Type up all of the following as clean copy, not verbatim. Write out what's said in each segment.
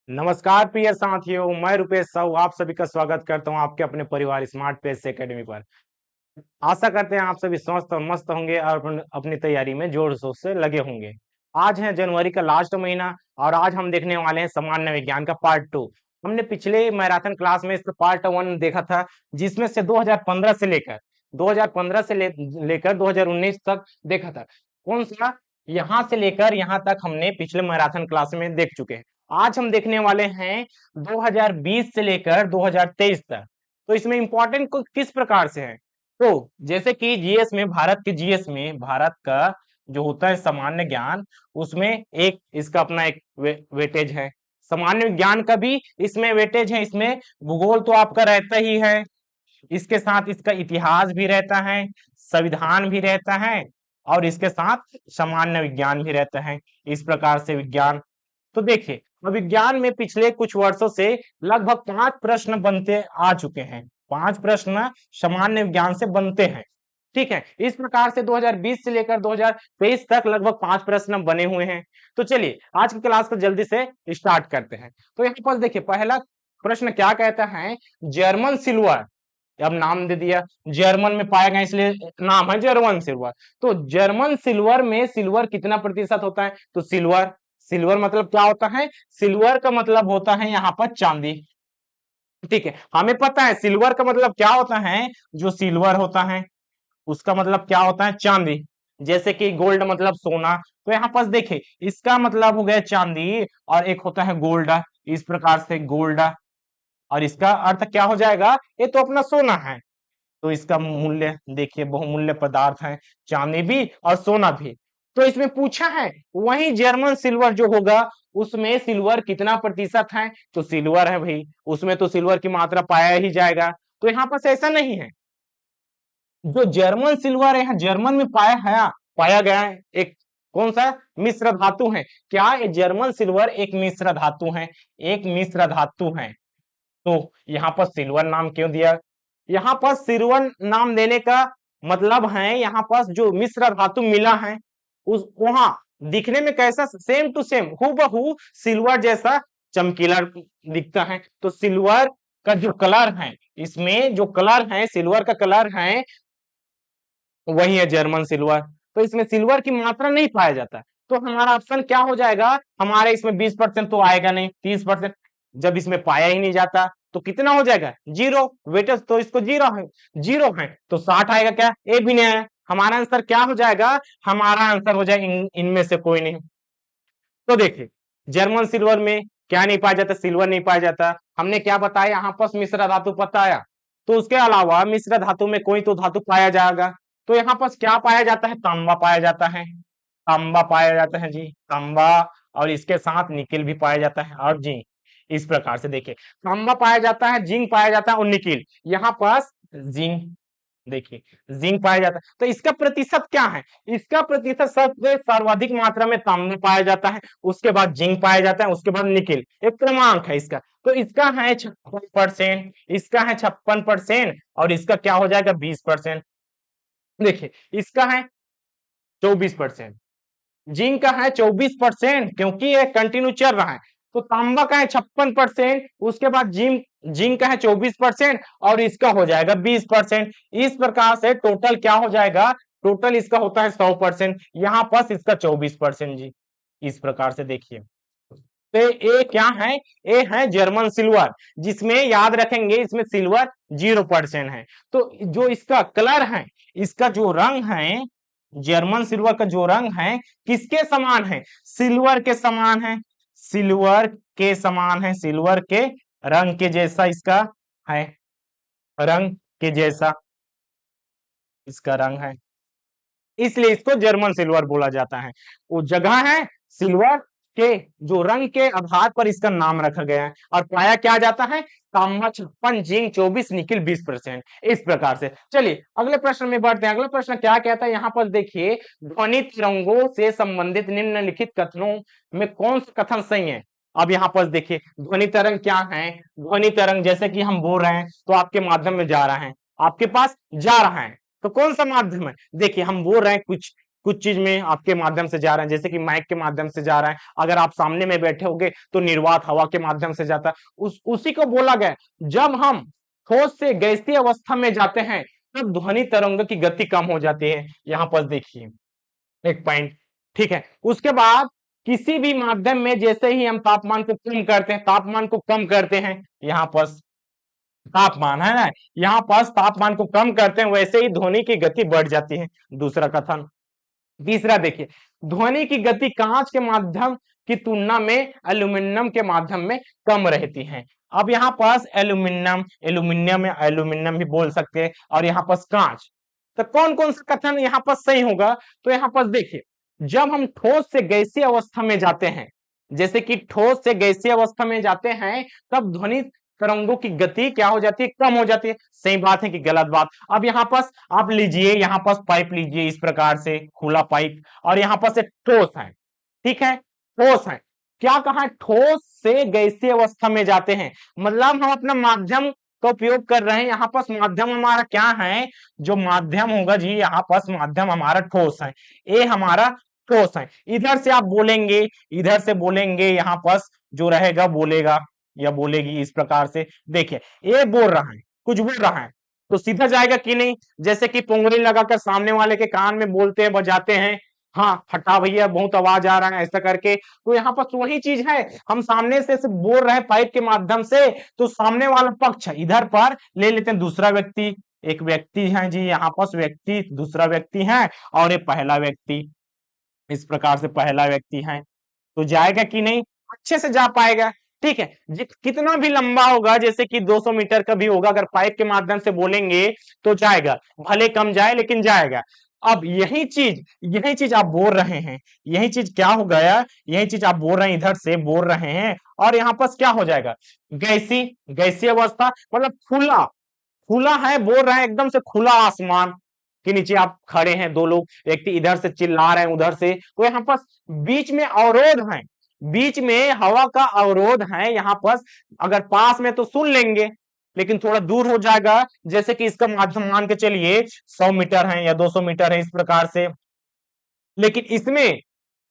नमस्कार प्रिय साथियों, मैं रुपेश साहू आप सभी का स्वागत करता हूं आपके अपने परिवार स्मार्ट पेज एकेडमी पर। आशा करते हैं आप सभी स्वस्थ और मस्त होंगे और अपनी तैयारी में जोर शोर से लगे होंगे। आज है जनवरी का लास्ट महीना और आज हम देखने वाले हैं सामान्य विज्ञान का पार्ट 2। हमने पिछले मैराथन क्लास में इसका पार्ट 1 देखा था, जिसमें से 2015 से लेकर 2019 तक देखा था। कौन सा? यहाँ से लेकर यहाँ तक हमने पिछले मैराथन क्लास में देख चुके हैं। आज हम देखने वाले हैं 2020 से लेकर 2023 तक। तो इसमें इंपॉर्टेंट किस प्रकार से है? तो जैसे कि जीएस में, भारत के जीएस में भारत का जो होता है सामान्य ज्ञान, उसमें एक इसका अपना एक वेटेज है। सामान्य ज्ञान का भी इसमें वेटेज है। इसमें भूगोल तो आपका रहता ही है, इसके साथ इसका इतिहास भी रहता है, संविधान भी रहता है और इसके साथ सामान्य विज्ञान भी रहता है। इस प्रकार से विज्ञान, तो देखिए विज्ञान में पिछले कुछ वर्षों से लगभग 5 प्रश्न बनते आ चुके हैं। 5 प्रश्न सामान्य विज्ञान से बनते हैं। ठीक है, इस प्रकार से 2020 से लेकर 2023 तक लगभग 5 प्रश्न बने हुए हैं। तो चलिए आज की क्लास को जल्दी से स्टार्ट करते हैं। तो यहाँ पर देखिए पहला प्रश्न क्या कहता है, जर्मन सिल्वर, अब नाम दे दिया, जर्मन में पाया गया इसलिए नाम है जर्मन सिल्वर। तो जर्मन सिल्वर में सिल्वर कितना प्रतिशत होता है? तो सिल्वर, सिल्वर मतलब क्या होता है? सिल्वर का मतलब होता है यहाँ पर चांदी। ठीक है, हमें पता है सिल्वर का मतलब क्या होता है। जो सिल्वर होता है उसका मतलब क्या होता है? चांदी। जैसे कि गोल्ड मतलब सोना, तो यहाँ पर देखिए इसका मतलब हो गया चांदी और एक होता है गोल्ड। इस प्रकार से गोल्ड, और इसका अर्थ क्या हो जाएगा? ये तो अपना सोना है। तो इसका मूल्य देखिए बहुमूल्य पदार्थ है, चांदी भी और सोना भी। तो इसमें पूछा है वही जर्मन सिल्वर जो होगा उसमें सिल्वर कितना प्रतिशत है? तो सिल्वर है भाई, उसमें तो सिल्वर की मात्रा पाया ही जाएगा। तो यहाँ पर ऐसा नहीं है। जो जर्मन सिल्वर है यहाँ जर्मन में पाया गया है एक कौन सा? मिश्र धातु है। क्या? ये जर्मन सिल्वर एक मिश्र धातु है, एक मिश्र धातु है। तो यहाँ पर सिल्वर नाम क्यों दिया? यहाँ पर सिल्वर नाम देने का मतलब है यहाँ पर जो मिश्र धातु मिला है उस वहां दिखने में कैसा? सेम टू सेम, हूबहू सिल्वर जैसा चमकीला दिखता है। तो सिल्वर का जो कलर है, इसमें जो कलर है सिल्वर का कलर है वही है जर्मन सिल्वर। तो इसमें सिल्वर की मात्रा नहीं पाया जाता। तो हमारा ऑप्शन क्या हो जाएगा? हमारे इसमें 20% तो आएगा नहीं, 30%। जब इसमें पाया ही नहीं जाता तो कितना हो जाएगा? जीरो। वेटेज तो इसको जीरो है, जीरो है तो 60 आएगा क्या? ए भी नहीं आया। हमारा आंसर क्या हो जाएगा? हमारा आंसर हो जाएगा इनमें से कोई नहीं। तो देखिए जर्मन सिल्वर में क्या नहीं पाया जाता? सिल्वर नहीं पाया जाता। हमने क्या बताया? यहाँ पर मिश्र धातु बताया। तो उसके अलावा मिश्र धातु में कोई तो धातु पाया जाएगा। तो यहाँ पर क्या पाया जाता है? तांबा पाया जाता है, तांबा पाया जाता है जी, तांबा। और इसके साथ निकेल भी पाया जाता है और जिंक। इस प्रकार से देखिए तांबा पाया जाता है, जिंक पाया जाता है और निकेल। यहाँ पास जिंक, देखिए जिंक पाया जाता है। तो इसका प्रतिशत क्या है? इसका प्रतिशत सबसे सर्वाधिक मात्रा में तांबा पाया जाता है, उसके बाद जिंक पाया जाता है, उसके बाद निकेल। एक क्रमांक है इसका। तो इसका है 56%, इसका है 56% और इसका क्या हो जाएगा? 20%। देखिए इसका है 24%, जिंक का है 24% क्योंकि ये कंटिन्यू चल रहा है। तो तांबा का है 56%, उसके बाद जिंक जिंक का है 24% और इसका हो जाएगा 20%। इस प्रकार से टोटल क्या हो जाएगा? टोटल इसका होता है 100%, यहाँ पर इसका 24% जी। इस प्रकार से देखिए तो ए क्या है? ए है जर्मन सिल्वर, जिसमें याद रखेंगे इसमें सिल्वर 0% है। तो जो इसका कलर है, इसका जो रंग है, जर्मन सिल्वर का जो रंग है किसके समान है? सिल्वर के समान है, सिल्वर के समान है, सिल्वर के रंग के जैसा इसका है, रंग के जैसा इसका रंग है, इसलिए इसको जर्मन सिल्वर बोला जाता है। वो जगह है सिल्वर के जो रंग के आधार पर इसका नाम रखा गया है। और पाया क्या जाता है? तांबा 56, जिंक 24, निकिल 20%। इस प्रकार से चलिए अगले प्रश्न में बढ़ते हैं। अगला प्रश्न क्या कहता है? यहाँ पर देखिए ध्वनि तरंगों से संबंधित निम्नलिखित कथनों में कौन सा कथन सही है? अब यहाँ पर देखिए ध्वनि तरंग क्या है? ध्वनि तरंग जैसे कि हम बोल रहे हैं तो आपके माध्यम में जा रहा है, आपके पास जा रहा है। तो कौन सा माध्यम है? देखिए हम बोल रहे हैं कुछ, कुछ चीज में आपके माध्यम से जा रहे हैं, जैसे कि माइक के माध्यम से जा रहा है, अगर आप सामने में बैठे होगे तो निर्वात हवा के माध्यम से जाता है। उसी को बोला गया, जब हम ठोस से गैसीय अवस्था में जाते हैं तब ध्वनि तरंग की गति कम हो जाती है। यहाँ पर देखिए एक पॉइंट, ठीक है। उसके बाद किसी भी माध्यम में जैसे ही हम तापमान को कम करते हैं, तापमान को कम करते हैं, यहाँ पर तापमान है ना, यहाँ पर तापमान को कम करते हैं, वैसे ही ध्वनि की गति बढ़ जाती है। दूसरा कथन। तीसरा देखिए, ध्वनि की गति कांच के माध्यम की तुलना में एल्यूमिनियम के माध्यम में कम रहती है। अब यहाँ पास एल्यूमिनियम, एल्यूमिनियम या एल्यूमिनियम भी बोल सकते हैं, और यहाँ पास कांच। तो कौन कौन सा कथन यहाँ पर सही होगा? तो यहाँ पर देखिए, जब हम ठोस से गैसीय अवस्था में जाते हैं, जैसे कि ठोस से गैसीय अवस्था में जाते हैं, तब ध्वनि तरंगों की गति क्या हो जाती है? कम हो जाती है। सही बात है कि गलत बात? अब यहाँ पास आप लीजिए, यहाँ पास पाइप लीजिए इस प्रकार से, खुला पाइप, और यहाँ पास एक ठोस है, ठीक है, ठोस है। क्या कहा? ठोस से गैसीय अवस्था में जाते हैं, मतलब हम अपना माध्यम का उपयोग कर रहे हैं। यहाँ पास माध्यम हमारा क्या है? जो माध्यम होगा जी, यहाँ पास माध्यम हमारा ठोस है, ये हमारा ठोस है। इधर से आप बोलेंगे, इधर से बोलेंगे, यहाँ पास जो रहेगा बोलेगा या बोलेगी इस प्रकार से। देखिए ये बोल रहा है, कुछ बोल रहा है, तो सीधा जाएगा कि नहीं? जैसे कि पुंगरी लगाकर सामने वाले के कान में बोलते हैं, बजाते हैं, हाँ हटा भैया बहुत आवाज आ रहा है, ऐसा करके। तो यहाँ पर वही चीज है, हम सामने से बोल रहे हैं पाइप के माध्यम से, तो सामने वाला पक्ष इधर पर ले लेते हैं दूसरा व्यक्ति, एक व्यक्ति है जी, यहाँ पर व्यक्ति, दूसरा व्यक्ति है, और ये पहला व्यक्ति, इस प्रकार से पहला व्यक्ति है। तो जाएगा कि नहीं? अच्छे से जा पाएगा, ठीक है। कितना भी लंबा होगा, जैसे कि 200 मीटर का भी होगा, अगर पाइप के माध्यम से बोलेंगे तो जाएगा, भले कम जाए लेकिन जाएगा। अब यही चीज आप बोल रहे हैं, यही चीज क्या हो गया? यही चीज आप बोल रहे हैं, इधर से बोल रहे हैं, और यहाँ पर क्या हो जाएगा? गैसी अवस्था, मतलब खुला, खुला है, बोल रहे हैं एकदम से खुला आसमान के नीचे आप खड़े हैं, दो लोग व्यक्ति इधर से चिल्ला रहे हैं उधर से, तो यहाँ पर बीच में अवरोध है, बीच में हवा का अवरोध है। यहाँ पर अगर पास में तो सुन लेंगे, लेकिन थोड़ा दूर हो जाएगा, जैसे कि इसका माध्यम मान के चलिए 100 मीटर है या 200 मीटर है, इस प्रकार से। लेकिन इसमें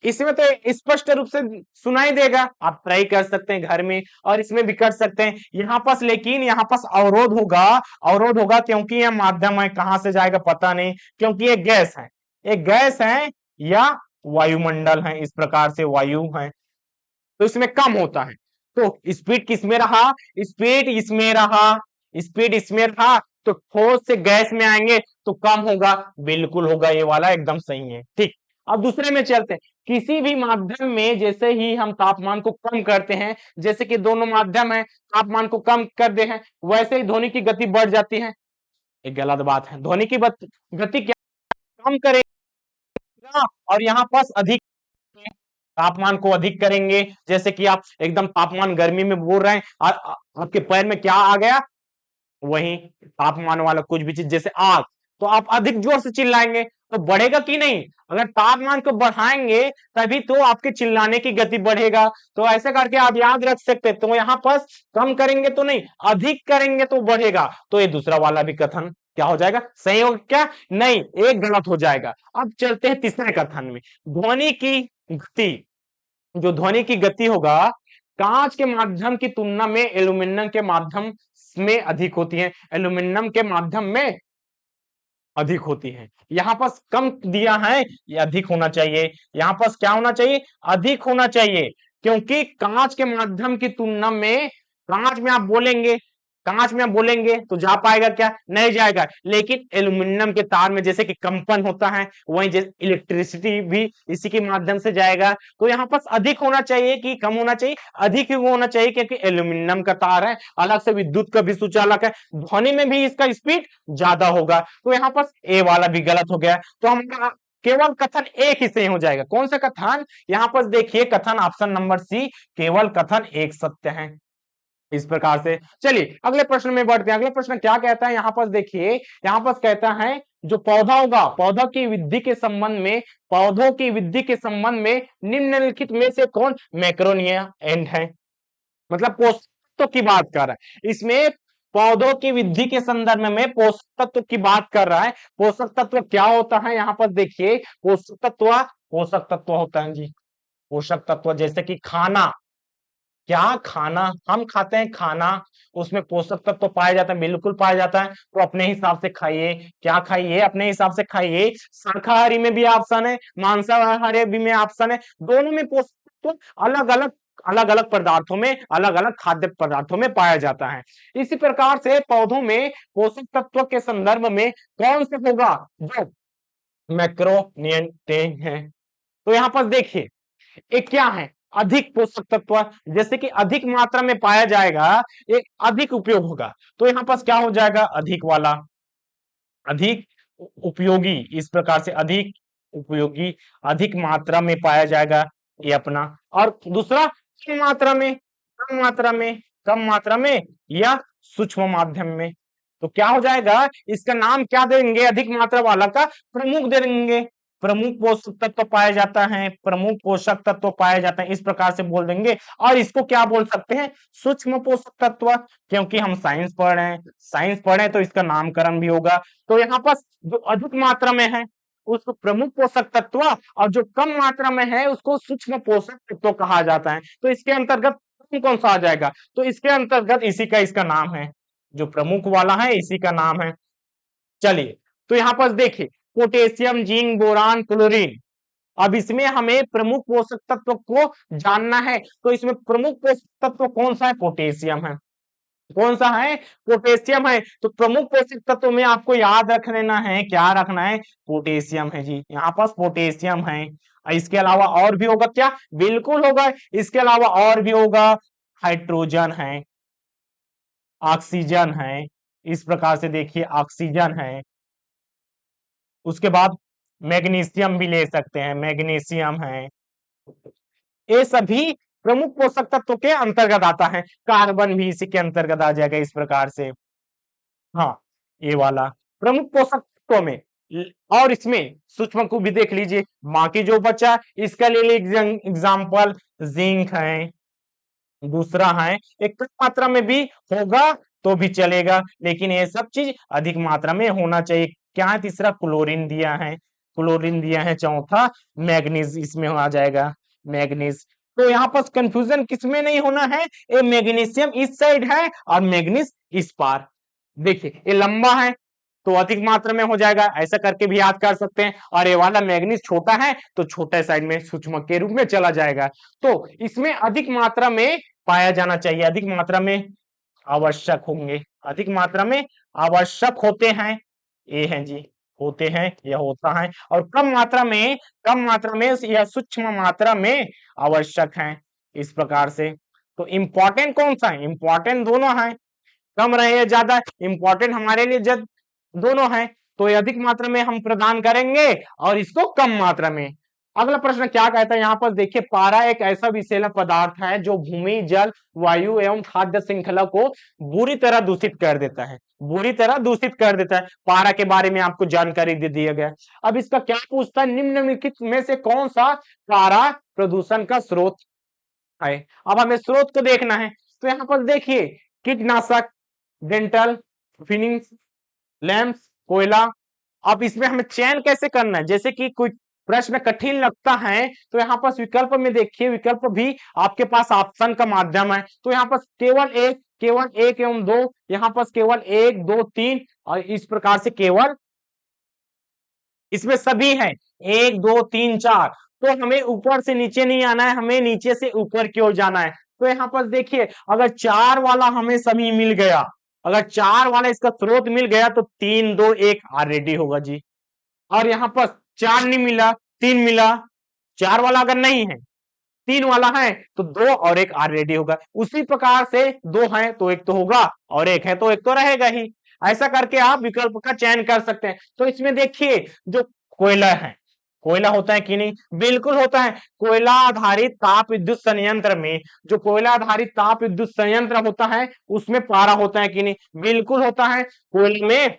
इसमें तो स्पष्ट रूप से सुनाई देगा, आप ट्राई कर सकते हैं घर में, और इसमें भी कर सकते हैं। यहाँ पास लेकिन यहाँ पास अवरोध होगा, अवरोध होगा, क्योंकि यह माध्यम है, कहां से जाएगा पता नहीं, क्योंकि ये गैस है, एक गैस है या वायुमंडल है, इस प्रकार से वायु है, तो इसमें कम होता है। तो स्पीड किस में रहा? स्पीड इसमें रहा, स्पीड इसमें रहा, तो ठोस से गैस में आएंगे तो कम होगा, बिल्कुल होगा, ये वाला एकदम सही है, ठीक। अब दूसरे में चलते हैं। किसी भी माध्यम में जैसे ही हम तापमान को कम करते हैं, जैसे कि दोनों माध्यम है, तापमान को कम कर दे हैं, वैसे ही ध्वनि की गति बढ़ जाती है। एक गलत बात है, ध्वनि की गति क्या? कम करेगा, और यहाँ पास अधिक, तापमान को अधिक करेंगे, जैसे कि आप एकदम तापमान गर्मी में बोल रहे हैं, और आपके पैर में क्या आ गया? वही तापमान वाला कुछ भी चीज, जैसे आग, तो आप अधिक जोर से चिल्लाएंगे तो बढ़ेगा कि नहीं? अगर तापमान को बढ़ाएंगे तभी तो आपके चिल्लाने की गति बढ़ेगा। तो ऐसे करके आप याद रख सकते हैं। तो यहाँ पर कम करेंगे तो नहीं, अधिक करेंगे तो बढ़ेगा। तो ये दूसरा वाला भी कथन क्या हो जाएगा? सही होगा क्या? नहीं, एक गलत हो जाएगा। अब चलते हैं तीसरे कथन में। ध्वनि की गति, जो ध्वनि की गति होगा, कांच के माध्यम की तुलना में एल्यूमिनियम के माध्यम में अधिक होती है, एल्यूमिनियम के माध्यम में अधिक होती है। यहाँ पास कम दिया है, ये अधिक होना चाहिए, यहाँ पास क्या होना चाहिए? अधिक होना चाहिए, क्योंकि कांच के माध्यम की तुलना में, कांच में आप बोलेंगे, कांच में आप बोलेंगे तो जा पाएगा क्या? नहीं जाएगा। लेकिन एल्यूमिनियम के तार में जैसे कि कंपन होता है, वहीं जैसे इलेक्ट्रिसिटी भी इसी के माध्यम से जाएगा। तो यहाँ पास अधिक होना चाहिए कि कम होना चाहिए? अधिक ही होना चाहिए, क्योंकि एल्यूमिनियम का तार है, अलग से विद्युत का भी सुचालक है, ध्वनि में भी इसका स्पीड ज्यादा होगा। तो यहाँ पास ए वाला भी गलत हो गया। तो हम केवल कथन एक ही सही हो जाएगा। कौन सा कथन? यहाँ पर देखिए, कथन ऑप्शन नंबर सी, केवल कथन एक सत्य है। इस प्रकार से चलिए अगले प्रश्न में बढ़ते हैं। अगले प्रश्न क्या कहता है? यहाँ पर देखिए, यहाँ पर कहता है जो पौधा होगा, पौधा की वृद्धि के संबंध में, पौधों की वृद्धि के संबंध में निम्नलिखित में से कौन मैक्रोनिया एंड है? मतलब पोषक की बात कर रहा है इसमें। पौधों की वृद्धि के संदर्भ में पोषक तत्व की बात कर रहा है। पोषक तत्व क्या होता है, यहाँ पर देखिए पोषक तत्व होता है जी। पोषक तत्व जैसे कि खाना, क्या खाना हम खाते हैं, खाना उसमें पोषक तत्व तो पाया जाता है, बिल्कुल पाया जाता है। तो अपने हिसाब से खाइए, क्या खाइए, अपने हिसाब से खाइए। शाकाहारी में भी ऑप्शन है, मांसाहारी भी में ऑप्शन है, दोनों में पोषक तत्व अलग अलग पदार्थों में, अलग अलग खाद्य पदार्थों में पाया जाता है। इसी प्रकार से पौधों में पोषक तत्व के संदर्भ में कौन से होगा, जो मैक्रो न्यूट्रिएंट है। तो यहाँ पर देखिए एक क्या है, अधिक पोषक तत्व, जैसे कि अधिक मात्रा में पाया जाएगा, एक अधिक उपयोग होगा। तो यहाँ पर क्या हो जाएगा, अधिक वाला, अधिक उपयोगी, इस प्रकार से अधिक उपयोगी, अधिक मात्रा में पाया जाएगा ये अपना। और दूसरा कम मात्रा में, कम मात्रा में, कम मात्रा में या सूक्ष्म माध्यम में। तो क्या हो जाएगा, इसका नाम क्या देंगे, अधिक मात्रा वाला का प्रमुख दे देंगे। प्रमुख पोषक तत्व पाया जाता है, प्रमुख पोषक तत्व पाए जाते हैं, इस प्रकार से बोल देंगे। और इसको क्या बोल सकते हैं, सूक्ष्म पोषक तत्व, क्योंकि हम साइंस पढ़ रहे हैं, साइंस पढ़े तो इसका नामकरण भी होगा। तो यहाँ पर जो अधिक मात्रा में है उसको प्रमुख पोषक तत्व, और जो कम मात्रा में है उसको सूक्ष्म पोषक तत्व कहा जाता है। तो इसके अंतर्गत कौन सा आ जाएगा, तो इसके अंतर्गत इसी का इसका नाम है, जो प्रमुख वाला है इसी का नाम है। चलिए, तो यहाँ पर देखिए पोटेशियम, जिंक, बोरान, क्लोरीन। अब इसमें हमें प्रमुख पोषक तत्व को जानना है। तो इसमें प्रमुख पोषक तत्व कौन सा है, पोटेशियम है। कौन सा है, पोटेशियम है। तो प्रमुख पोषक तत्व में आपको याद रख लेना है, क्या रखना है, पोटेशियम है जी। यहाँ पास पोटेशियम है। इसके अलावा और भी होगा क्या, बिल्कुल होगा, इसके अलावा और भी होगा, हाइड्रोजन है, ऑक्सीजन है, इस प्रकार से देखिए ऑक्सीजन है। उसके बाद मैग्नीशियम भी ले सकते हैं, मैग्नीशियम है। ये सभी प्रमुख पोषक तत्व के अंतर्गत आता है। कार्बन भी इसी के अंतर्गत आ जाएगा, इस प्रकार से। हाँ, ये वाला प्रमुख पोषक तत्वों में। और इसमें सूक्ष्म को भी देख लीजिए, बाकी जो बचा इसका ले लीजिए एग्जाम्पल, जिंक है। दूसरा है, एक कम मात्रा में भी होगा तो भी चलेगा, लेकिन ये सब चीज अधिक मात्रा में होना चाहिए। क्या है, तीसरा क्लोरीन दिया है, क्लोरीन दिया है। चौथा मैग्नीज इसमें आ जाएगा, मैग्नीज। तो यहाँ पर कंफ्यूजन किसमें नहीं होना है, ये मैग्नीशियम इस साइड है और मैग्नीज इस पार। देखिए ये लंबा है तो अधिक मात्रा में हो जाएगा, ऐसा करके भी याद कर सकते हैं। और ये वाला मैग्नीज छोटा है तो छोटे साइड में सूक्ष्म के रूप में चला जाएगा। तो इसमें अधिक मात्रा में पाया जाना चाहिए, अधिक मात्रा में आवश्यक होंगे, अधिक मात्रा में आवश्यक होते हैं, ये हैं जी, होते हैं या होता है। और कम मात्रा में या सूक्ष्म मात्रा में आवश्यक है, इस प्रकार से। तो इंपॉर्टेंट कौन सा है, इंपॉर्टेंट दोनों है, कम रहे या ज्यादा, इंपॉर्टेंट हमारे लिए जब दोनों है। तो ये अधिक मात्रा में हम प्रदान करेंगे और इसको कम मात्रा में। अगला प्रश्न क्या कहता है, यहाँ पर देखिए पारा एक ऐसा विषैला पदार्थ है जो भूमि, जल, वायु एवं खाद्य श्रृंखला को बुरी तरह दूषित कर देता है, बुरी तरह दूषित कर देता है। पारा के बारे में आपको जानकारी दे दिया गया। अब इसका क्या पूछता है, निम्नलिखित में से कौन सा पारा प्रदूषण का स्रोत है। अब हमें स्रोत को देखना है। तो यहाँ पर देखिए कीटनाशक, डेंटल फिनिंग्स, लैंप्स, कोयला। अब इसमें हमें चयन कैसे करना है, जैसे कि कोई प्रश्न कठिन लगता है तो यहाँ पर विकल्प में देखिए, विकल्प भी आपके पास ऑप्शन का माध्यम है। तो यहाँ पर केवल एक एवं दो, यहाँ पर केवल एक, दो, तीन, और इस प्रकार से केवल इसमें सभी हैं, एक, दो, तीन, चार। तो हमें ऊपर से नीचे नहीं आना है, हमें नीचे से ऊपर की ओर जाना है। तो यहाँ पर देखिए अगर चार वाला हमें सभी मिल गया, अगर चार वाला इसका स्रोत मिल गया तो तीन, दो, एक ऑलरेडी होगा जी। और यहाँ पर चार नहीं मिला, तीन मिला, चार वाला अगर नहीं है, तीन वाला है तो दो और एक ऑलरेडी होगा। उसी प्रकार से दो है तो एक तो होगा और एक है तो एक तो रहेगा ही। ऐसा करके आप विकल्प का चयन कर सकते हैं। तो इसमें देखिए जो कोयला है, कोयला होता है कि नहीं, बिल्कुल होता है। कोयला आधारित ताप विद्युत संयंत्र में, जो कोयला आधारित ताप विद्युत संयंत्र होता है उसमें पारा होता है कि नहीं, बिल्कुल होता है। कोयले में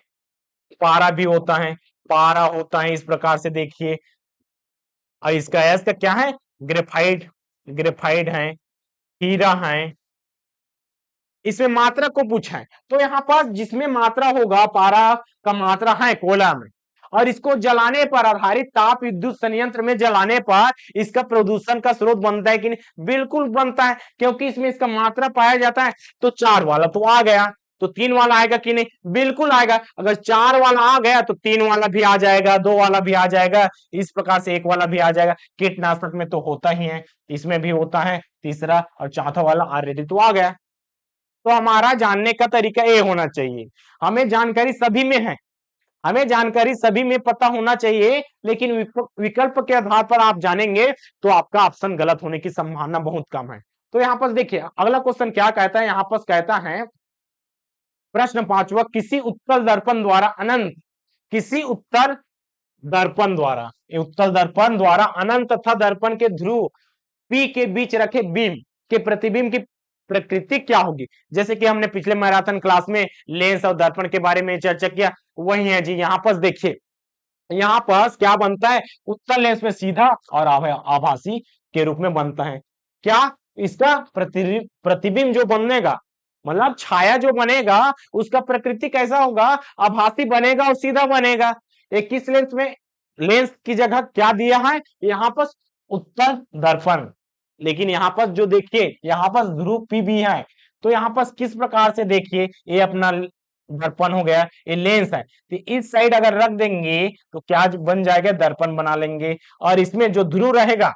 पारा भी होता है, पारा होता है, इस प्रकार से देखिए। और इसका एस का क्या है, ग्रेफाइट, ग्रेफाइट है, हीरा है, इसमें मात्रा को पूछा है, तो यहाँ पर जिसमें मात्रा होगा, पारा का मात्रा है कोयला में, और इसको जलाने पर, आधारित ताप विद्युत संयंत्र में जलाने पर इसका प्रदूषण का स्रोत बनता है कि नहीं? बिल्कुल बनता है, क्योंकि इसमें इसका मात्रा पाया जाता है। तो 4 वाला तो आ गया, तो 3 वाला आएगा कि नहीं? बिल्कुल आएगा। अगर 4 वाला आ गया तो 3 वाला भी आ जाएगा, 2 वाला भी आ जाएगा, इस प्रकार से 1 वाला भी आ जाएगा। कीटनाशक में तो होता ही है, इसमें भी होता है, तीसरा और चौथा वाला ऑलरेडी तो आ गया। तो हमारा जानने का तरीका ये होना चाहिए, हमें जानकारी सभी में है, हमें जानकारी सभी में पता होना चाहिए, लेकिन विकल्प के आधार पर आप जानेंगे तो आपका ऑप्शन गलत होने की संभावना बहुत कम है। तो यहाँ पर देखिए अगला क्वेश्चन क्या कहता है, यहाँ पर कहता है प्रश्न 5वां, किसी उत्तल दर्पण द्वारा अनंत, किसी उत्तल दर्पण द्वारा, उत्तल दर्पण द्वारा अनंत तथा दर्पण के ध्रुव P के बीच रखे बीम के प्रतिबिंब की प्रकृति क्या होगी? जैसे कि हमने पिछले मैराथन क्लास में लेंस और दर्पण के बारे में चर्चा किया, वही है जी। यहाँ पर देखिए, यहाँ पर क्या बनता है, उत्तल लेंस में सीधा और आभासी के रूप में बनता है। क्या इसका प्रतिबिंब जो बनेगा, मतलब छाया जो बनेगा, उसका प्रकृति कैसा होगा? आभासी बनेगा और सीधा बनेगा। एक किस लेंस में, लेंस की जगह क्या दिया है यहाँ पर? उत्तल दर्पण। लेकिन यहाँ पर जो देखिए, यहाँ पर ध्रुव P भी है, तो यहाँ पर किस प्रकार से देखिए, ये अपना दर्पण हो गया, ये लेंस है, तो इस साइड अगर रख देंगे तो क्या बन जाएगा? दर्पण बना लेंगे। और इसमें जो ध्रुव रहेगा,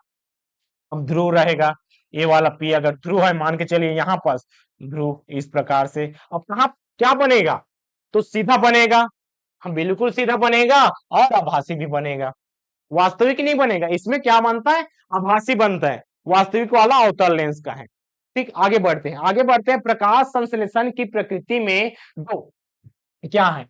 अब ध्रुव रहेगा, ये वाला P अगर ध्रुव है, मान के चलिए यहाँ पर ध्रुव इस प्रकार से, अब कहा क्या बनेगा? तो सीधा बनेगा, हम बिल्कुल सीधा बनेगा और आभासी भी बनेगा, वास्तविक नहीं बनेगा। इसमें क्या बनता है? आभासी बनता है, वास्तविक वाला अवतल लेंस का है। ठीक, आगे बढ़ते हैं, आगे बढ़ते हैं। प्रकाश संश्लेषण की प्रकृति में दो क्या है?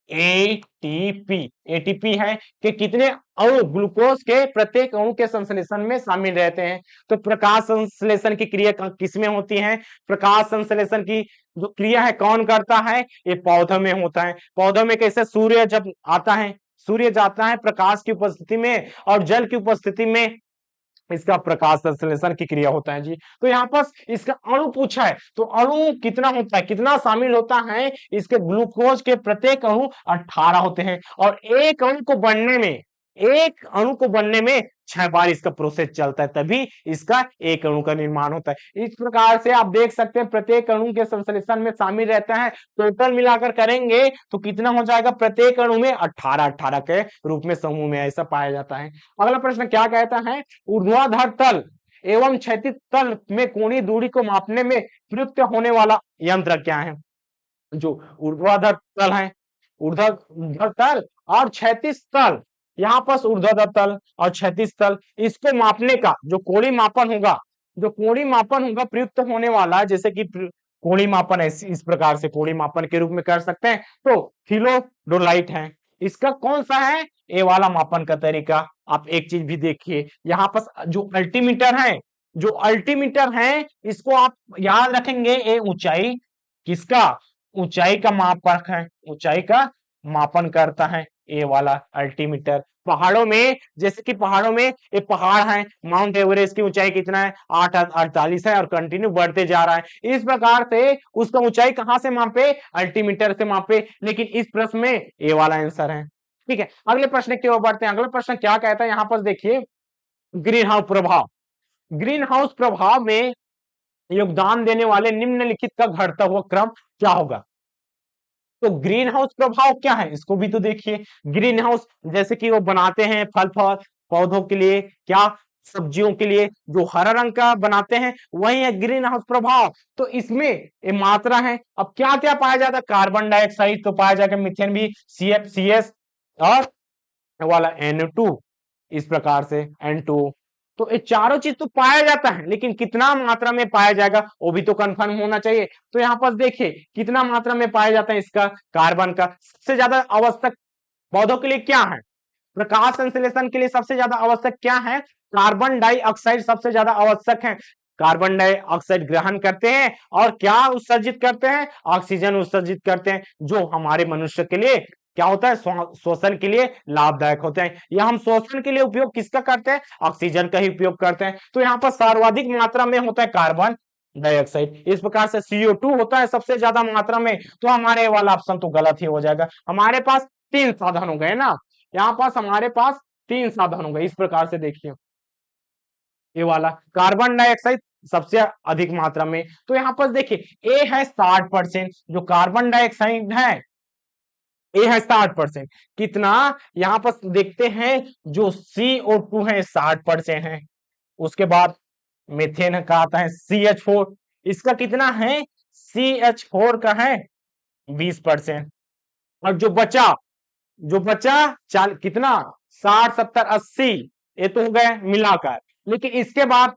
एटीपी, एटीपी है कि कितने अणु ग्लूकोज के प्रत्येक अणु के संश्लेषण में शामिल रहते हैं। तो प्रकाश संश्लेषण की क्रिया किसमें होती है? प्रकाश संश्लेषण की जो क्रिया है कौन करता है? ये पौधों में होता है। पौधों में कैसे? सूर्य जब आता है, सूर्य जाता है प्रकाश की उपस्थिति में और जल की उपस्थिति में, इसका प्रकाश संश्लेषण की क्रिया होता है जी। तो यहाँ पर इसका अणु पूछा है, तो अणु कितना होता है, कितना शामिल होता है? इसके ग्लूकोज के प्रत्येक अणु 18 होते हैं, और एक अणु को बनने में, एक अणु को बनने में 6 बार इसका प्रोसेस चलता है, तभी इसका एक अणु का निर्माण होता है। इस प्रकार से आप देख सकते हैं प्रत्येक अणु के संश्लेषण में शामिल रहता है। टोटल मिलाकर करेंगे तो कितना हो जाएगा? प्रत्येक अणु में 18 के रूप में समूह में ऐसा पाया जाता है। अगला प्रश्न क्या कहता है? ऊर्ध्वाधर तल एवं क्षैतिज तल में कोणीय दूरी को मापने में प्रयुक्त होने वाला यंत्र क्या है? जो ऊर्ध्वाधर तल है, ऊर्ध्वाधर तल और क्षैतिज तल, यहाँ पर ऊर्ध्वाधर तल और क्षैतिज तल, इसको मापने का जो कोणीय मापन होगा, जो कोणीय मापन होगा प्रयुक्त होने वाला, जैसे कि कोणीय मापन इस प्रकार से कोणीय मापन के रूप में कर सकते हैं, तो थियोडोलाइट है। इसका कौन सा है? ए वाला मापन का तरीका। आप एक चीज भी देखिए, यहाँ पर जो अल्टीमीटर है, जो अल्टीमीटर है, इसको आप याद रखेंगे, ये ऊंचाई, किसका? ऊंचाई का मापक है, ऊंचाई का मापन करता है ये वाला अल्टीमीटर। पहाड़ों में, जैसे कि पहाड़ों में ये पहाड़ है, माउंट एवरेस्ट की ऊंचाई कितना है? 848 है और कंटिन्यू बढ़ते जा रहा है। इस प्रकार से उसका ऊंचाई कहां से मापे? अल्टीमीटर से मापे। लेकिन इस प्रश्न में ये वाला आंसर है। ठीक है, अगले प्रश्न की ओर बढ़ते हैं। अगला प्रश्न क्या कहता है? यहाँ पर देखिए, ग्रीन हाउस प्रभाव, ग्रीन हाउस प्रभाव में योगदान देने वाले निम्नलिखित का घटता हुआ क्रम क्या होगा? तो ग्रीन हाउस प्रभाव क्या है, इसको भी तो देखिए। ग्रीन हाउस जैसे कि वो बनाते हैं फल पौधों के लिए, क्या? सब्जियों के लिए, जो हरा रंग का बनाते हैं, वही है ग्रीन हाउस प्रभाव। तो इसमें ये मात्रा है। अब क्या क्या पाया जाता है? कार्बन डाइऑक्साइड तो पाया जाएगा, मीथेन भी, CFCS और वाला NO2, इस प्रकार से N2। तो ये चारों चीज तो पाया जाता है, लेकिन कितना मात्रा में पाया जाएगा वो भी तो कंफर्म होना चाहिए। तो यहाँ पर देखिए कितना मात्रा में पाया जाता है इसका, कार्बन का। सबसे ज्यादा आवश्यक पौधों के लिए क्या है? प्रकाश संश्लेषण के लिए सबसे ज्यादा आवश्यक क्या है? कार्बन डाइऑक्साइड सबसे ज्यादा आवश्यक है। कार्बन डाइऑक्साइड ग्रहण करते हैं और क्या उत्सर्जित करते हैं? ऑक्सीजन उत्सर्जित करते हैं, जो हमारे मनुष्य के लिए क्या होता है? श्वसन के लिए लाभदायक होते हैं। या हम श्वसन के लिए उपयोग किसका करते हैं? ऑक्सीजन का ही उपयोग करते हैं। तो यहाँ पर सर्वाधिक मात्रा में होता है कार्बन, डाइऑक्साइड। इस प्रकार से CO2 होता है सबसे ज्यादा मात्रा में, तो हमारे वाला ऑप्शन तो गलत ही हो जाएगा। हमारे पास तीन साधन हो गए ना, यहाँ पास हमारे पास तीन साधन हो गए। इस प्रकार से देखिए, ये वाला कार्बन डाइऑक्साइड सबसे अधिक मात्रा में, तो यहाँ पर देखिए ए है 60%, जो कार्बन डाइऑक्साइड है ए है 60%। कितना, यहाँ पर देखते हैं जो CO2 है 60% है। उसके बाद मीथेन का आता है CH4, इसका कितना है, CH4 का है 20%। और जो बचा चाल कितना, 60 70 80, ये तो हो गए मिलाकर। लेकिन इसके बाद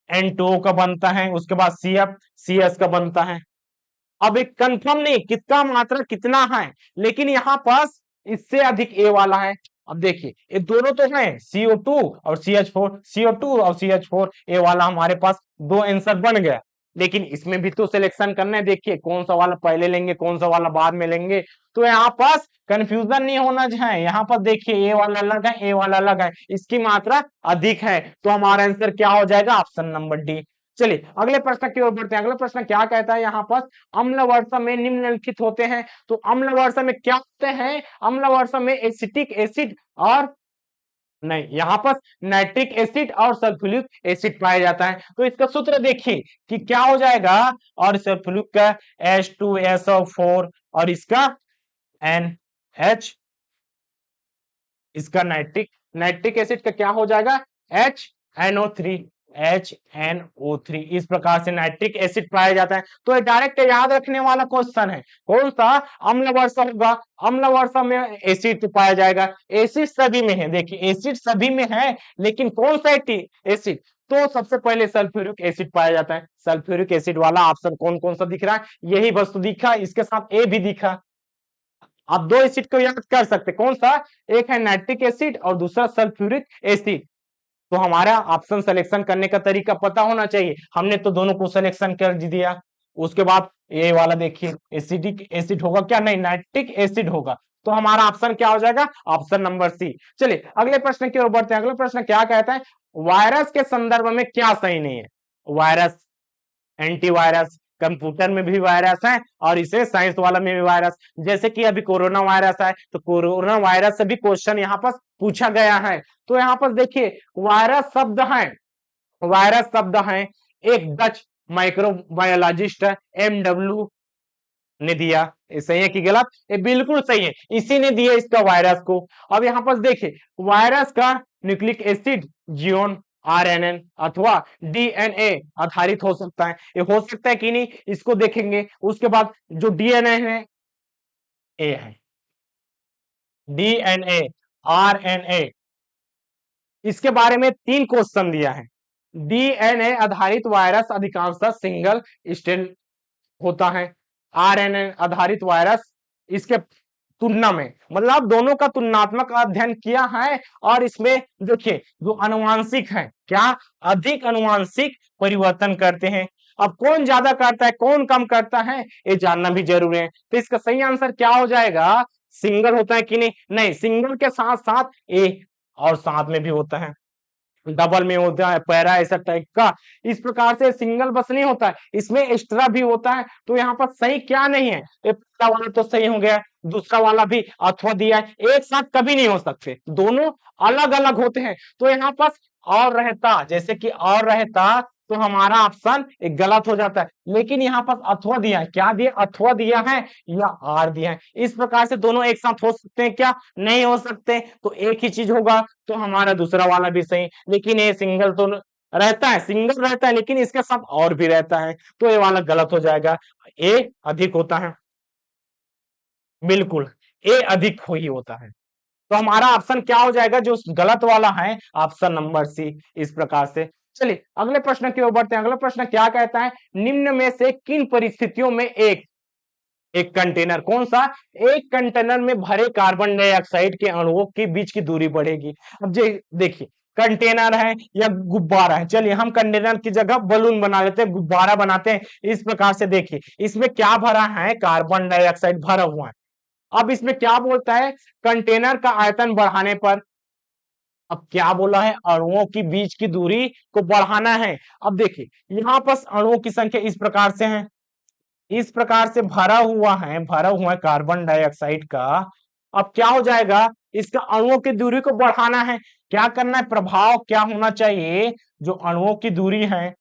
N2O का बनता है, उसके बाद CF CS का बनता है। अब एक कंफर्म नहीं कितना मात्रा कितना है, लेकिन यहाँ पास इससे अधिक ए वाला है। अब देखिए ये दोनों तो है CO2 और CH4, CO2 और CH4, ए वाला हमारे पास दो आंसर बन गया। लेकिन इसमें भी तो सिलेक्शन करना है, देखिए कौन सा वाला पहले लेंगे कौन सा वाला बाद में लेंगे, तो यहाँ पास कंफ्यूजन नहीं होना चाहिए। यहाँ पर देखिए ए वाला अलग है, ए वाला अलग है, इसकी मात्रा अधिक है, तो हमारा आंसर क्या हो जाएगा, ऑप्शन नंबर डी। चलिए अगले प्रश्न की ओर बढ़ते हैं। अगला प्रश्न क्या कहता है, यहाँ पर अम्ल वर्षा में निम्नलिखित होते हैं। तो अम्ल वर्षा में क्या होते हैं, अम्ल वर्षा में एसिटिक एसिड और नहीं, यहाँ पर नाइट्रिक एसिड और सल्फ्यूरिक एसिड पाया जाता है। तो इसका सूत्र देखिए कि क्या हो जाएगा, और सल्फ्यूरिक का H2SO4 और इसका NH, इसका नाइट्रिक एसिड का क्या हो जाएगा, HNO3, HNO3। इस प्रकार से नाइट्रिक एसिड पाया जाता है। तो ये डायरेक्ट याद रखने वाला क्वेश्चन है। कौन सा, अम्ल वर्षा होगा, अम्ल वर्षा में एसिड तो पाया जाएगा, एसिड सभी में है। देखिए एसिड सभी में है, लेकिन कौन सा एसिड, तो सबसे पहले सल्फ्यूरिक एसिड पाया जाता है। सल्फ्यूरिक एसिड वाला ऑप्शन कौन कौन सा दिख रहा है, यही वस्तु दिखा, इसके साथ ए भी दिखा। आप दो एसिड को याद कर सकते, कौन सा, एक है नाइट्रिक एसिड और दूसरा सल्फ्यूरिक एसिड। तो हमारा ऑप्शन सिलेक्शन करने का तरीका पता होना चाहिए, हमने तो दोनों को सिलेक्शन कर दिया। उसके बाद ये वाला देखिए एसिडिक एसिड होगा क्या, नहीं नाइट्रिक एसिड होगा, तो हमारा ऑप्शन क्या हो जाएगा, ऑप्शन नंबर सी। चलिए अगले प्रश्न की ओर बढ़ते हैं। अगला प्रश्न क्या कहता है, वायरस के संदर्भ में क्या सही नहीं है। वायरस, एंटीवायरस, कंप्यूटर में भी वायरस है और इसे साइंस वाला में भी वायरस, जैसे कि अभी कोरोना वायरस है, तो कोरोना वायरस से भी क्वेश्चन यहाँ पर पूछा गया है। तो यहाँ पर देखिए वायरस शब्द है, वायरस शब्द है, एक डच माइक्रोबायोलॉजिस्ट है MW ने दिया। ये सही है कि गलत, ये बिल्कुल सही है, इसी ने दिया इसका वायरस को। अब यहाँ पर देखिए वायरस का न्यूक्लिक एसिड जियोन RNN अथवा DNA आधारित हो सकता है, ये हो सकता है कि नहीं, इसको देखेंगे। उसके बाद जो DNA है ए है, DNA RNA, इसके बारे में तीन क्वेश्चन दिया है। DNA आधारित वायरस अधिकांशतः सिंगल स्ट्रेन होता है, RNA आधारित वायरस इसके तुलना में, मतलब दोनों का तुलनात्मक अध्ययन किया है, और इसमें देखिए जो अनुवांशिक है, क्या अधिक अनुवांशिक परिवर्तन करते हैं। अब कौन ज्यादा करता है कौन कम करता है, ये जानना भी जरूरी है। तो इसका सही आंसर क्या हो जाएगा, सिंगल होता है कि नहीं, नहीं सिंगल के साथ साथ ए और साथ में भी होता है, डबल में होता है, पैरा ऐसा टाइप का। इस प्रकार से सिंगल बस नहीं होता है, इसमें एक्स्ट्रा भी होता है। तो यहाँ पर सही क्या नहीं है, पहला वाला तो सही हो गया, दूसरा वाला भी अथवा दिया है, एक साथ कभी नहीं हो सकते, दोनों अलग अलग होते हैं। तो यहाँ पास और रहता, जैसे कि और रहता, तो हमारा ऑप्शन एक गलत हो जाता है। लेकिन यहाँ पास अथवा दिया है, क्या दिया, अथवा दिया है या आर दिया है। इस प्रकार से दोनों एक साथ हो सकते हैं क्या, नहीं हो सकते, तो एक ही चीज होगा, तो हमारा दूसरा वाला भी सही। लेकिन ये सिंगल तो रहता है, सिंगल रहता है, लेकिन इसके साथ और भी रहता है, तो ये वाला गलत हो जाएगा, ए अधिक होता है, बिल्कुल ए अधिक ही होता है। तो हमारा ऑप्शन क्या हो जाएगा, जो गलत वाला है, ऑप्शन नंबर सी। इस प्रकार से चलिए अगले प्रश्न की ओर बढ़ते हैं। अगला प्रश्न क्या कहता है, निम्न में से किन परिस्थितियों में एक एक कंटेनर, कौन सा, एक कंटेनर में भरे कार्बन डाइऑक्साइड के अणुओं के बीच की दूरी बढ़ेगी। अब देखिए कंटेनर है या गुब्बारा है, चलिए हम कंटेनर की जगह बलून बना लेते हैं, गुब्बारा बनाते हैं। इस प्रकार से देखिए इसमें क्या भरा है, कार्बन डाइऑक्साइड भरा हुआ है। अब इसमें क्या बोलता है, कंटेनर का आयतन बढ़ाने पर, अब क्या बोला है, अणुओं की बीच की दूरी को बढ़ाना है। अब देखिए यहाँ पर अणुओं की संख्या इस प्रकार से है, इस प्रकार से भरा हुआ है कार्बन डाइऑक्साइड का। अब क्या हो जाएगा, इसका अणुओं की दूरी को बढ़ाना है। क्या करना है, प्रभाव क्या होना चाहिए, जो अणुओं की दूरी है,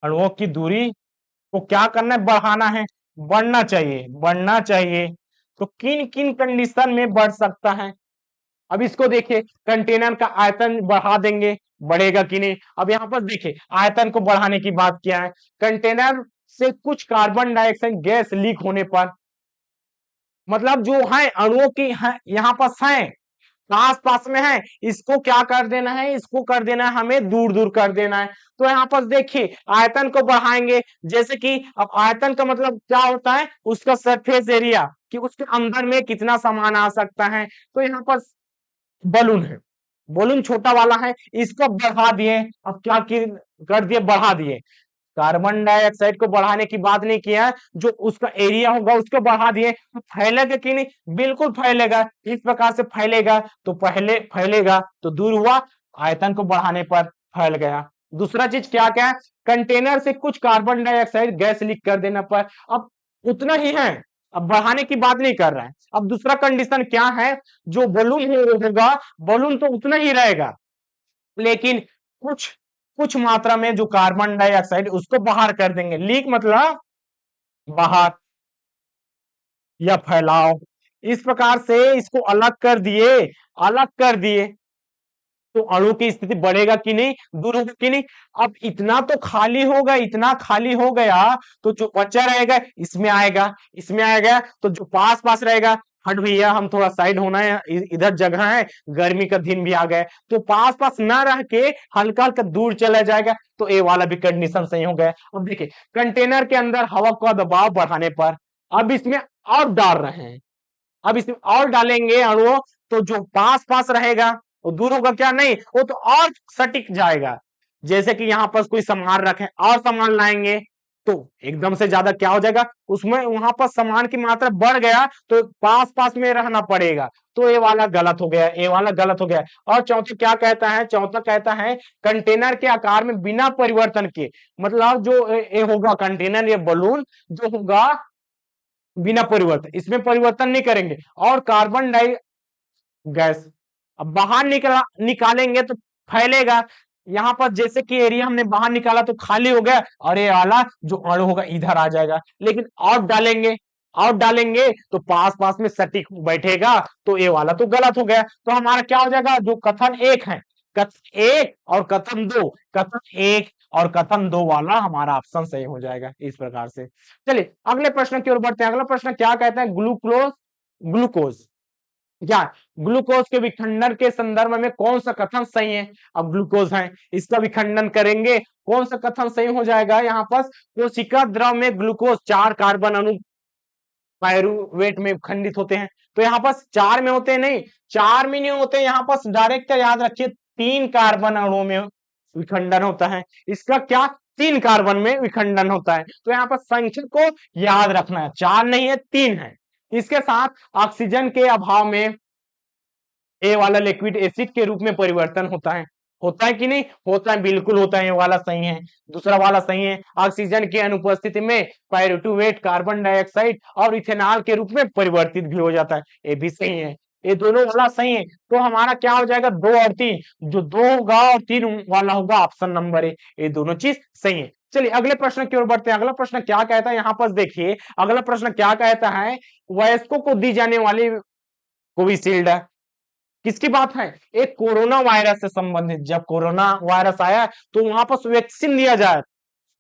अणुओं की दूरी को क्या करना है, बढ़ाना है, बढ़ना चाहिए। तो किन किन कंडीशन में बढ़ सकता है। अब इसको देखिए, कंटेनर का आयतन बढ़ा देंगे, बढ़ेगा कि नहीं। अब यहाँ पर देखिए आयतन को बढ़ाने की बात किया है, कंटेनर से कुछ कार्बन डाइऑक्साइड गैस लीक होने पर, मतलब जो है अणुओं की है यहाँ पर है, पास पास में है, इसको क्या कर देना है, इसको कर देना है हमें दूर दूर कर देना है। तो यहाँ पर देखिए आयतन को बढ़ाएंगे, जैसे कि अब आयतन का मतलब क्या होता है, उसका सरफेस एरिया, कि उसके अंदर में कितना सामान आ सकता है। तो यहाँ पर बलून है, बलून छोटा वाला है, इसको बढ़ा दिए। अब क्या कर दिए, बढ़ा दिए। कार्बन डाइऑक्साइड को बढ़ाने की बात नहीं किया, जो उसका एरिया होगा उसको बढ़ा दिए, तो फैलेगा कि नहीं, बिल्कुल फैलेगा। इस प्रकार से फैलेगा, तो पहले फैलेगा तो दूर हुआ, आयतन को बढ़ाने पर फैल गया। दूसरा चीज क्या क्या है, कंटेनर से कुछ कार्बन डाइऑक्साइड गैस लीक कर देने पर, अब उतना ही है, अब बढ़ाने की बात नहीं कर रहा है। अब दूसरा कंडीशन क्या है, जो बलून होगा, बलून तो उतना ही रहेगा, लेकिन कुछ कुछ मात्रा में जो कार्बन डाइऑक्साइड उसको बाहर कर देंगे। लीक मतलब बाहर या फैलाव, इस प्रकार से इसको अलग कर दिए, तो अणु की स्थिति बढ़ेगा कि नहीं, दूर होगा कि नहीं। अब इतना तो खाली होगा, इतना खाली हो गया, तो जो बचा रहेगा इसमें आएगा, तो जो पास पास रहेगा, हट भैया हम थोड़ा साइड होना है, इधर जगह है, गर्मी का दिन भी आ गया, तो पास पास ना रह के हल्का हल्का दूर चला जाएगा, तो ये वाला भी कंडीशन सही हो गया। अब देखिए कंटेनर के अंदर हवा का दबाव बढ़ाने पर, अब इसमें और डाल रहे हैं, अब इसमें और डालेंगे अणुओं, तो जो पास पास रहेगा वो दूर होगा क्या, नहीं, वो तो और सटीक जाएगा। जैसे कि यहाँ पर कोई सामान रखे और सामान लाएंगे, तो एकदम से ज्यादा क्या हो जाएगा, उसमें वहां पर सामान की मात्रा बढ़ गया, तो पास पास में रहना पड़ेगा, तो ये वाला गलत हो गया, ये वाला गलत हो गया। और चौथा क्या कहता है, चौथा कहता है कंटेनर के आकार में बिना परिवर्तन के, मतलब जो ये होगा कंटेनर, ये बलून जो होगा बिना परिवर्तन, इसमें परिवर्तन नहीं करेंगे, और कार्बन डाइ गैस अब बाहर निकालेंगे तो फैलेगा। यहाँ पर जैसे कि एरिया हमने बाहर निकाला तो खाली हो गया, और ये वाला जो अणु होगा इधर आ जाएगा, लेकिन और डालेंगे तो पास पास में सटीक बैठेगा, तो ये वाला तो गलत हो गया। तो हमारा क्या हो जाएगा, जो कथन एक है, कथन एक और कथन दो वाला हमारा ऑप्शन सही हो जाएगा, इस प्रकार से। चलिए अगले प्रश्न की ओर बढ़ते हैं। अगला प्रश्न क्या कहता है, ग्लूकोज क्या, ग्लूकोज के विखंडन के संदर्भ में कौन सा कथन सही है। अब ग्लूकोज है, इसका विखंडन करेंगे, कौन सा कथन सही हो जाएगा, यहाँ पर कोशिका द्रव में ग्लूकोज 4 कार्बन अणु पायरुवेट में खंडित होते हैं। तो यहाँ पर 4 में होते हैं, नहीं 4 में नहीं होते, यहाँ पर डायरेक्ट याद रखिए 3 कार्बन अणुओं में विखंडन होता है। इसका क्या, 3 कार्बन में विखंडन होता है। तो यहाँ पर संख्या को याद रखना है, 4 नहीं है 3 है। इसके साथ ऑक्सीजन के अभाव में ए वाला लिक्विड एसिड के रूप में परिवर्तन होता है कि नहीं, होता है, बिल्कुल होता है, ये वाला सही है। दूसरा वाला सही है, ऑक्सीजन की अनुपस्थिति में पायरुवेट कार्बन डाइऑक्साइड और इथेनॉल के रूप में परिवर्तित भी हो जाता है, ये भी सही है, ये दोनों वाला सही है। तो हमारा क्या हो जाएगा, 2 और 3, जो 2 होगा और 3 वाला होगा ऑप्शन नंबर ए, ये दोनों चीज सही है। चलिए अगले प्रश्न की ओर बढ़ते हैं। अगला प्रश्न क्या कहता है, यहाँ पर देखिए अगला प्रश्न क्या कहता है, वयस्कों को दी जाने वाली कोविशील्ड किसकी बात है, एक कोरोना वायरस से संबंधित, जब कोरोना वायरस आया तो वहां पर वैक्सीन दिया जाए,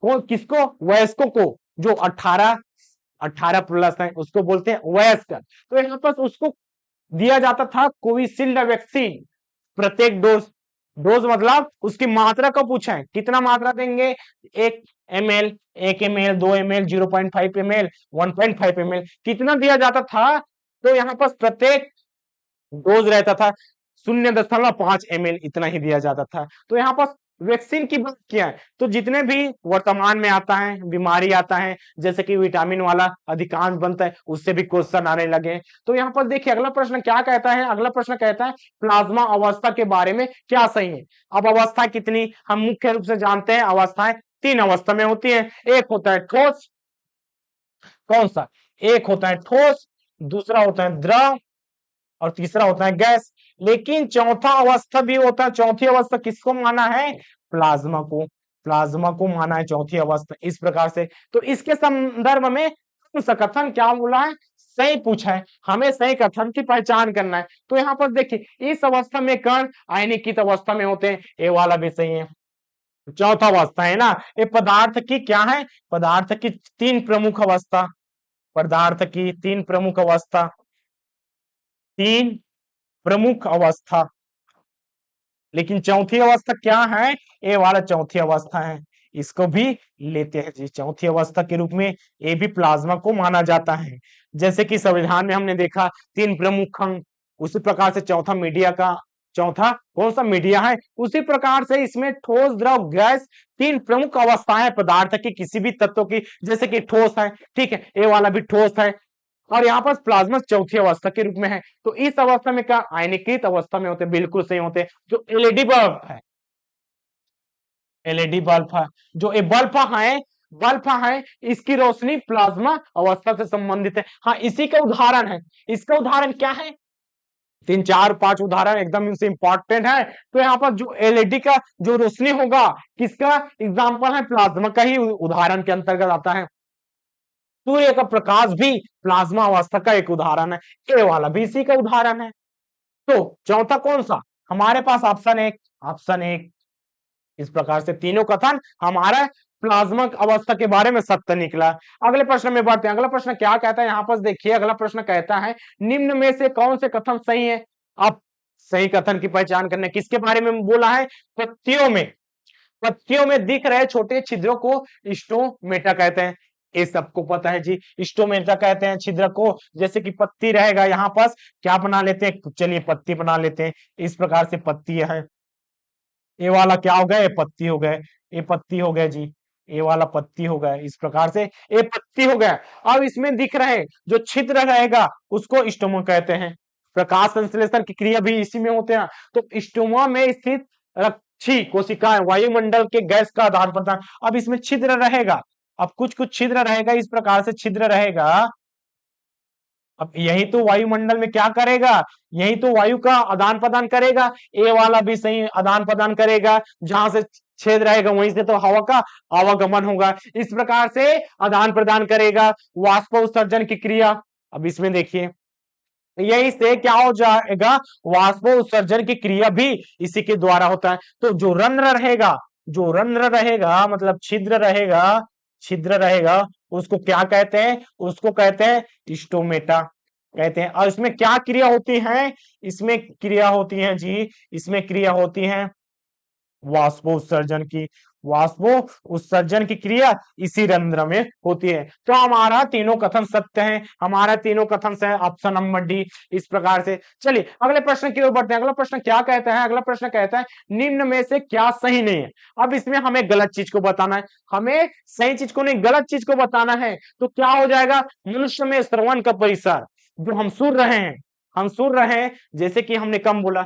किसको, वयस्कों को, जो 18 प्लस है उसको बोलते हैं वयस्क। तो यहाँ पर उसको दिया जाता था कोविशील्ड वैक्सीन, प्रत्येक डोज मतलब उसकी मात्रा का पूछा है, कितना मात्रा देंगे, 1 ml, 1 ml, 2 ml, 0.5 ml, 1.5 ml, कितना दिया जाता था। तो यहाँ पर प्रत्येक डोज रहता था 0.5 ml, इतना ही दिया जाता था। तो यहाँ पर वैक्सीन की बात किया है तो जितने भी वर्तमान में आता है बीमारी आता है जैसे कि विटामिन वाला अधिकांश बनता है उससे भी क्वेश्चन आने लगे हैं। तो यहाँ पर देखिए अगला प्रश्न क्या कहता है, अगला प्रश्न कहता है प्लाज्मा अवस्था के बारे में क्या सही है। अब अवस्था कितनी, हम मुख्य रूप से जानते हैं अवस्थाएं 3 अवस्था में होती है। एक होता है ठोस, कौन सा, एक होता है ठोस, दूसरा होता है द्रव और तीसरा होता है गैस। लेकिन चौथा अवस्था भी होता है, चौथी अवस्था किसको माना है, प्लाज्मा को, प्लाज्मा को माना है चौथी अवस्था इस प्रकार से। तो इसके संदर्भ में कौन सा कथन क्या बोला है, सही पूछा है, हमें सही कथन की पहचान करना है। तो यहाँ पर देखिए इस अवस्था में कण आयनिकित अवस्था में होते हैं, ये वाला भी सही है। चौथा अवस्था है ना, ये पदार्थ की क्या है, पदार्थ की 3 प्रमुख अवस्था, पदार्थ की 3 प्रमुख अवस्था, 3 प्रमुख अवस्था। लेकिन चौथी अवस्था क्या है, ए वाला चौथी अवस्था है, इसको भी लेते हैं जी चौथी अवस्था के रूप में, ये भी प्लाज्मा को माना जाता है। जैसे कि संविधान में हमने देखा 3 प्रमुख अंग, उसी प्रकार से चौथा मीडिया का, चौथा कौन सा मीडिया है, उसी प्रकार से इसमें ठोस द्रव गैस 3 प्रमुख अवस्थाएं पदार्थ की किसी भी तत्व की, जैसे कि ठोस है, ठीक है, ये वाला भी ठोस है और यहाँ पर प्लाज्मा चौथी अवस्था के रूप में है। तो इस अवस्था में क्या आयनीकृत अवस्था में होते हैं, बिल्कुल सही होते हैं। जो एलईडी बल्ब है, एलईडी बल्ब है, जो ये बल्ब है, बल्ब है, इसकी रोशनी प्लाज्मा अवस्था से संबंधित है। हाँ इसी का उदाहरण है, इसका उदाहरण क्या है, 3 4 5 उदाहरण एकदम इनसे इंपॉर्टेंट है। तो यहाँ पर जो एलईडी का जो रोशनी होगा किसका एग्जाम्पल है, प्लाज्मा का ही उदाहरण के अंतर्गत आता है। सूर्य का प्रकाश भी प्लाज्मा अवस्था का एक उदाहरण है, ए वाला भी इसी का उदाहरण है। तो चौथा कौन सा, हमारे पास ऑप्शन एक, ऑप्शन एक। इस प्रकार से तीनों कथन हमारा प्लाज्मा अवस्था के बारे में सत्य निकला। अगले प्रश्न में बढ़ते हैं, अगला प्रश्न क्या कहता है, यहाँ पर देखिए अगला प्रश्न कहता है निम्न में से कौन से कथन सही है। अब सही कथन की पहचान करने, किसके बारे में बोला है, पत्तियों में, पत्तियों में दिख रहे छोटे छिद्रों को स्टोमेटा कहते हैं, ये सबको पता है जी, स्टोमेटा कहते हैं छिद्र को। जैसे कि पत्ती रहेगा यहाँ पास, क्या बना लेते हैं, चलिए पत्ती बना लेते हैं, इस प्रकार से पत्ती है, ये वाला क्या हो गया, ये पत्ती हो गए, ये पत्ती हो गया जी, ये वाला पत्ती हो गया, इस प्रकार से ये पत्ती हो गया। अब इसमें दिख रहे जो छिद्र रहेगा उसको स्टोमा कहते हैं। प्रकाश संश्लेषण की क्रिया भी इसी में होते हैं। तो स्टोमा में स्थित रक्षी कोशिकाएं वायुमंडल के गैस का आदान प्रदान, अब इसमें छिद्र रहेगा, अब कुछ कुछ छिद्र रहेगा, इस प्रकार से छिद्र रहेगा। अब यही तो वायुमंडल में क्या करेगा, यही तो वायु का आदान प्रदान करेगा, ए वाला भी सही आदान प्रदान करेगा, जहां से छेद रहेगा वहीं से तो हवा का आवागमन होगा, इस प्रकार से आदान प्रदान करेगा। वाष्प उत्सर्जन की क्रिया, अब इसमें देखिए यही से क्या हो जाएगा, वाष्प उत्सर्जन की क्रिया भी इसी के द्वारा होता है। तो जो रंध्र रहेगा, जो रंध्र रहेगा मतलब छिद्र रहेगा, छिद्र रहेगा उसको क्या कहते हैं, उसको कहते हैं स्टोमेटा कहते हैं। और इसमें क्या क्रिया होती है, इसमें क्रिया होती है जी, इसमें क्रिया होती है वाष्पोत्सर्जन की, वाष्पोत्सर्जन की क्रिया इसी रंध्र में होती है। तो हमारा तीनों कथन सत्य है, हमारा तीनों कथन से ऑप्शन नंबर डी। इस प्रकार से चलिए अगले प्रश्न की ओर बढ़ते हैं। अगला प्रश्न क्या कहता है, अगला प्रश्न कहता है निम्न में से क्या सही नहीं है। अब इसमें हमें गलत चीज को बताना है, हमें सही चीज को नहीं गलत चीज को बताना है। तो क्या हो जाएगा, मनुष्य में श्रवण का परिसर, जो हम सुन रहे हैं, हम सुन रहे हैं, जैसे कि हमने कम बोला,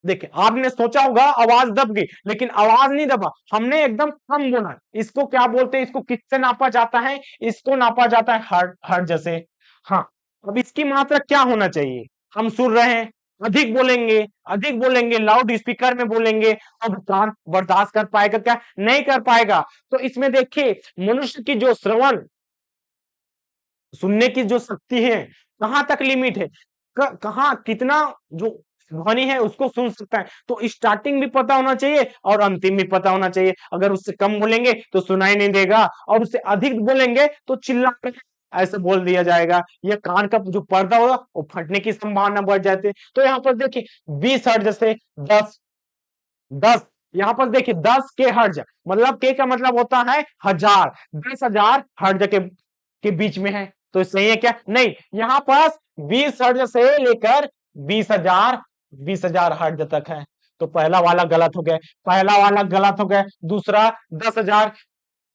देखिए आपने सोचा होगा आवाज दब गई, लेकिन आवाज नहीं दबा, हमने एकदम कम बोला। इसको क्या बोलते हैं, इसको किससे नापा जाता है, इसको नापा जाता है हर्ट्ज से। हाँ अब इसकी मात्रा क्या होना चाहिए, हम सुन रहे हैं, अधिक बोलेंगे, अधिक बोलेंगे, लाउड स्पीकर में बोलेंगे, अब कान बर्दाश्त कर पाएगा क्या, नहीं कर पाएगा। तो इसमें देखिए मनुष्य की जो श्रवण सुनने की जो शक्ति है कहां तक लिमिट है, कहां कितना जो ध्वनि है उसको सुन सकता है। तो स्टार्टिंग भी पता होना चाहिए और अंतिम भी पता होना चाहिए। अगर उससे कम बोलेंगे तो सुनाई नहीं देगा और उससे अधिक बोलेंगे तो चिल्ला ऐसे बोल दिया जाएगा, ये कान का जो पर्दा होगा वो फटने की संभावना बढ़ जाती है। तो यहाँ पर देखिए 20 हर्ट्ज से 10 10, यहाँ पर देखिए 10 के हर्ट्ज मतलब के का मतलब होता है 1000, 10,000 हर्ट्ज के बीच में है। तो सही है क्या, नहीं, यहाँ पास 20 हर्ट्ज से लेकर 20,000 हर्ट्ज तक है। तो पहला वाला गलत हो गया, पहला वाला गलत हो गया। दूसरा 10,000,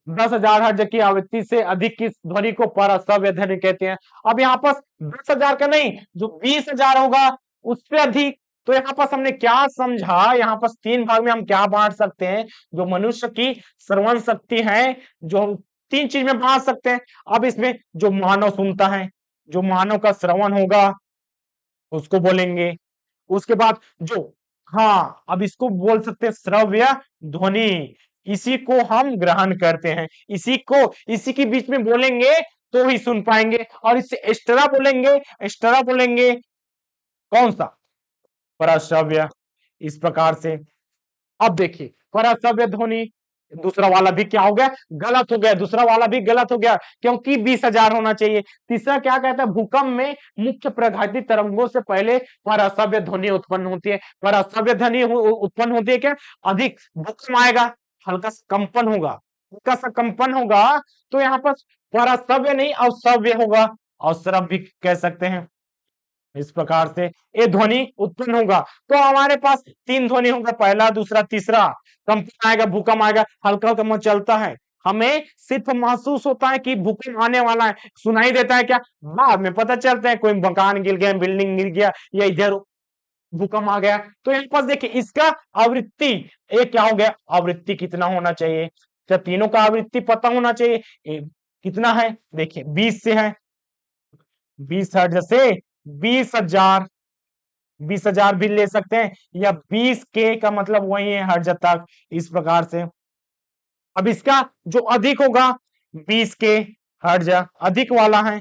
10,000 हर्ट्ज की आवृत्ति से अधिक की ध्वनि को परअश्रव्य ध्वनि कहते हैं। अब यहाँ पर 10,000 का नहीं, जो 20,000 होगा उससे अधिक। तो यहाँ पर हमने क्या समझा, यहाँ पर 3 भाग में हम क्या बांट सकते हैं, जो मनुष्य की श्रवण शक्ति है, जो हम 3 चीज में बांट सकते हैं। अब इसमें जो मानव सुनता है, जो मानव का श्रवण होगा उसको बोलेंगे। उसके बाद जो, हाँ अब इसको बोल सकते हैं श्रव्य ध्वनि, इसी को हम ग्रहण करते हैं, इसी को इसी के बीच में बोलेंगे तो ही सुन पाएंगे। और इससे एक्स्ट्रा बोलेंगे, एक्स्ट्रा बोलेंगे कौन सा, परश्रव्य। इस प्रकार से अब देखिए परश्रव्य ध्वनि, दूसरा वाला भी क्या हो गया, गलत हो गया, दूसरा वाला भी गलत हो गया क्योंकि 20,000 होना चाहिए। तीसरा क्या कहता है, भूकंप में मुख्य प्रघाती तरंगों से पहले परश्रव्य ध्वनि उत्पन्न होती है। परश्रव्य ध्वनि उत्पन्न होती है क्या, अधिक भूकंप आएगा, हल्का सा कंपन होगा, हल्का सा कंपन होगा, तो यहाँ पर परश्रव्य नहीं अवश्रव्य होगा, अवश्रव्य भी कह सकते हैं। इस प्रकार से ये ध्वनि उत्पन्न होगा। तो हमारे पास 3 ध्वनि होगा, पहला दूसरा तीसरा। कंपन आएगा, भूकंप आएगा, हल्का हल्का मचलता है, हमें सिर्फ महसूस होता है कि भूकंप आने वाला है, सुनाई देता है क्या, बाद में पता चलता है कोई मकान गिर गया, बिल्डिंग गिर गया, या इधर भूकंप आ गया। तो यहाँ पास देखिए इसका आवृत्ति, ये क्या हो गया, आवृत्ति कितना होना चाहिए, तो तीनों का आवृत्ति पता होना चाहिए। कितना है देखिए 20 से है, 20 हर्ट्ज से 20,000, 20,000 भी ले सकते हैं, या 20K का मतलब वही है हर्ट्ज तक। इस प्रकार से अब इसका जो अधिक होगा 20K हर्ट्ज अधिक वाला है,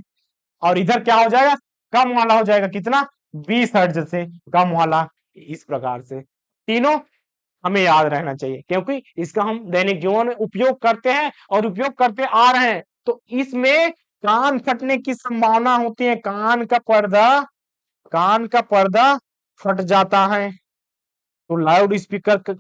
और इधर क्या हो जाएगा, कम वाला हो जाएगा, कितना 20 हर्ट्ज से कम वाला। इस प्रकार से तीनों हमें याद रहना चाहिए, क्योंकि इसका हम दैनिक जीवन में उपयोग करते हैं और उपयोग करते आ रहे हैं। तो इसमें कान फटने की संभावना होती है, कान का पर्दा फट जाता है। तो लाउड स्पीकर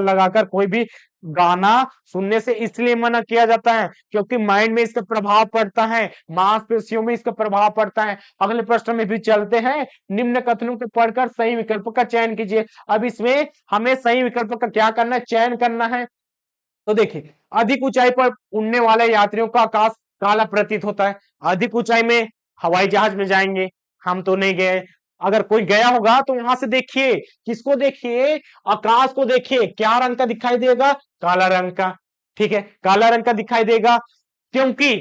लगाकर कोई भी गाना सुनने से इसलिए मना किया जाता है क्योंकि माइंड में इसका प्रभाव पड़ता है, मांसपेशियों में इसका प्रभाव पड़ता है। अगले प्रश्न में भी चलते हैं, निम्न कथनों को पढ़कर सही विकल्प का चयन कीजिए। अब इसमें हमें सही विकल्प का क्या करना है, चयन करना है। तो देखिए अधिक ऊंचाई पर उड़ने वाले यात्रियों का आकाश काला प्रतीत होता है। अधिक ऊंचाई में हवाई जहाज में जाएंगे, हम तो नहीं गए, अगर कोई गया होगा तो वहां से देखिए, किसको देखिए, आकाश को देखिए, क्या रंग का दिखाई देगा, काला रंग का। ठीक है, काला रंग का दिखाई देगा, क्योंकि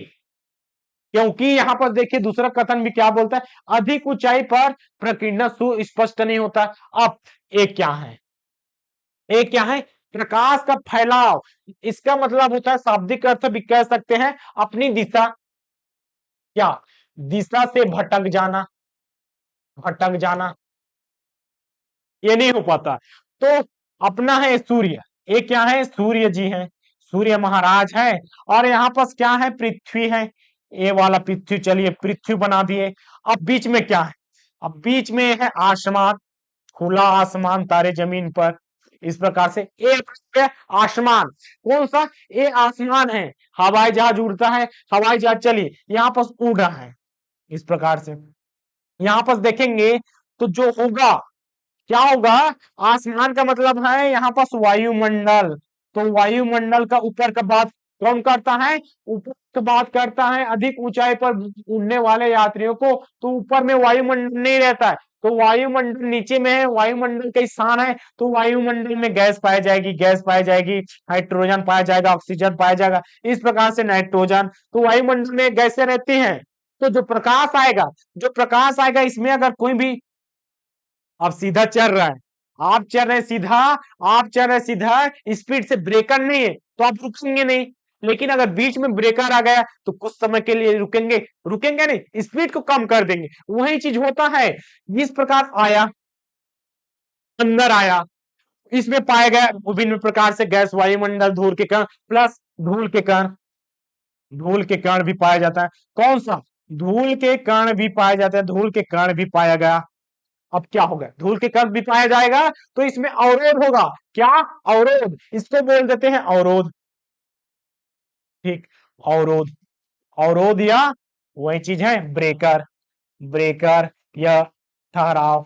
क्योंकि यहां पर देखिए दूसरा कथन भी क्या बोलता है, अधिक ऊंचाई पर प्रकीर्णन सुस्पष्ट नहीं होता। अब एक क्या है, एक क्या है, प्रकाश का फैलाव। इसका मतलब होता है, शाब्दिक अर्थ भी कह सकते हैं अपनी दिशा, क्या, दिशा से भटक जाना, भटक जाना, ये नहीं हो पाता। तो अपना है सूर्य, ये क्या है, सूर्य जी है, सूर्य महाराज है, और यहाँ पास क्या है, पृथ्वी है, ये वाला पृथ्वी, चलिए पृथ्वी बना दिए। अब बीच में क्या है, अब बीच में है आसमान, खुला आसमान, तारे जमीन पर। इस प्रकार से ये आसमान, कौन सा, ये आसमान है, हवाई जहाज उड़ता है, हवाई जहाज चलिए यहाँ पर उड़ रहा है। इस प्रकार से यहाँ पर देखेंगे तो जो होगा, क्या होगा, आसमान का मतलब है यहाँ पास वायुमंडल। तो वायुमंडल का ऊपर का बात कौन करता है, ऊपर का बात करता है, अधिक ऊंचाई पर उड़ने वाले यात्रियों को। तो ऊपर में वायुमंडल नहीं रहता है, तो वायुमंडल नीचे में है, वायुमंडल का स्थान है, तो वायुमंडल में गैस पाई जाएगी, गैस पाई जाएगी, हाइड्रोजन पाया जाएगा, ऑक्सीजन पाया जाएगा, इस प्रकार से नाइट्रोजन। तो वायुमंडल में गैसें रहती हैं। तो जो प्रकाश आएगा, जो प्रकाश आएगा, इसमें अगर कोई भी, आप सीधा चल रहा है, आप चल रहे सीधा, आप चल रहे सीधा, स्पीड से, ब्रेकर नहीं है तो आप रुकेंगे नहीं। लेकिन अगर बीच में ब्रेकर आ गया तो कुछ समय के लिए रुकेंगे, रुकेंगे नहीं, स्पीड को कम कर देंगे। वही चीज होता है, जिस प्रकार आया, अंदर आया, इसमें पाया गया विभिन्न प्रकार से गैस, वायुमंडल, धूल के कण, प्लस धूल के कण, धूल के कण भी पाया जाता है। कौन सा, धूल के कण भी पाया जाता है, धूल के कण भी पाया गया। अब क्या होगा, धूल के कण भी पाया जाएगा, तो इसमें अवरोध होगा, क्या, अवरोध, इसको बोल देते हैं अवरोध। ठीक, अवरोध, अवरोध या वही चीज है ब्रेकर, ब्रेकर या ठहराव।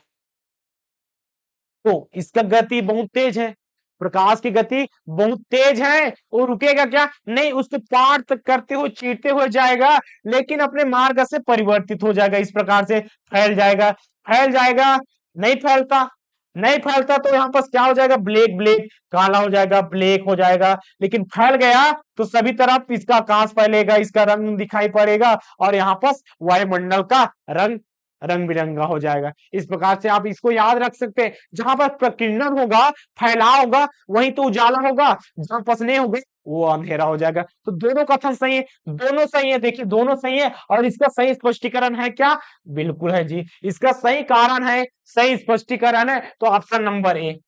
तो इसका गति बहुत तेज है, प्रकाश की गति बहुत तेज है, वो रुकेगा क्या? नहीं, उसको पार तक करते हुए चीरते हुए जाएगा, लेकिन अपने मार्ग से परिवर्तित हो जाएगा, इस प्रकार से फैल जाएगा। फैल जाएगा, नहीं फैलता, नहीं फैलता तो यहाँ पर क्या हो जाएगा? ब्लैक ब्लैक, काला हो जाएगा, ब्लैक हो जाएगा। लेकिन फैल गया तो सभी तरफ इसका आकाश फैलेगा, इसका रंग दिखाई पड़ेगा, और यहाँ पर वायुमंडल का रंग रंग बिरंगा हो जाएगा। इस प्रकार से आप इसको याद रख सकते हैं। जहां पर प्रकीर्णन होगा, फैलाव होगा, वहीं तो उजाला होगा, जहां पसने होंगे वो अंधेरा हो जाएगा। तो दोनों कथन सही है, दोनों सही है, देखिए दोनों सही है। और इसका सही स्पष्टीकरण है क्या? बिल्कुल है जी, इसका सही कारण है, सही स्पष्टीकरण है, तो ऑप्शन नंबर ए।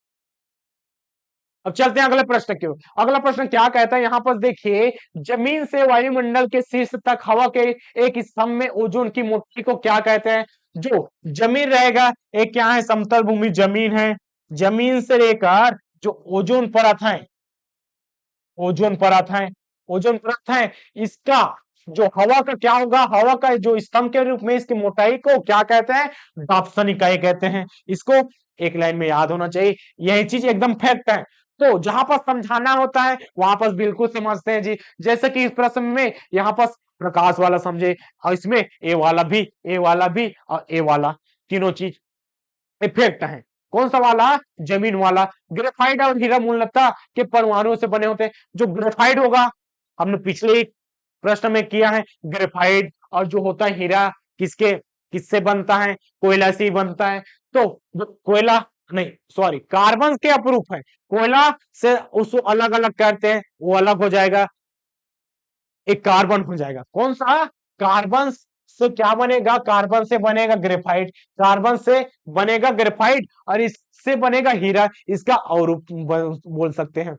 अब चलते हैं अगले प्रश्न की ओर। अगला प्रश्न क्या कहता है यहाँ पर देखिए, जमीन से वायुमंडल के शीर्ष तक हवा के एक स्तंभ में ओजोन की मोटाई को क्या कहते हैं? जो जमीन रहेगा, एक क्या है? समतल भूमि जमीन है। जमीन से लेकर जो ओजोन परत है, ओजोन परत है, ओजोन परत है, इसका जो हवा का क्या होगा? हवा का जो स्तंभ के रूप में इसकी मोटाई को क्या कहते हैं? डाप्सन इकाई कहते हैं। इसको एक लाइन में याद होना चाहिए, यही चीज एकदम फैक्ट है। तो जहां पर समझाना होता है वहां पर बिल्कुल समझते हैं जी। जैसे कि इस प्रश्न में यहाँ पर प्रकाश वाला समझे, और इसमें ए वाला भी, ए वाला भी और ए वाला, तीनों चीज इफेक्ट है। कौन सा वाला? जमीन वाला। ग्रेफाइट और हीरा मूलतः के परमाणुओं से बने होते हैं। जो ग्रेफाइट होगा, हमने पिछले ही प्रश्न में किया है, ग्रेफाइट और जो होता है हीरा, किसके किससे बनता है? कोयला से ही बनता है। तो जो कोयला, नहीं सॉरी, कार्बन के अपरूप है, कोयला से उसको अलग अलग करते हैं, वो अलग हो जाएगा, एक कार्बन हो जाएगा। कौन सा? कार्बन से क्या बनेगा? कार्बन से बनेगा ग्रेफाइट, कार्बन से बनेगा ग्रेफाइट, और इससे बनेगा हीरा, इसका और बोल सकते हैं।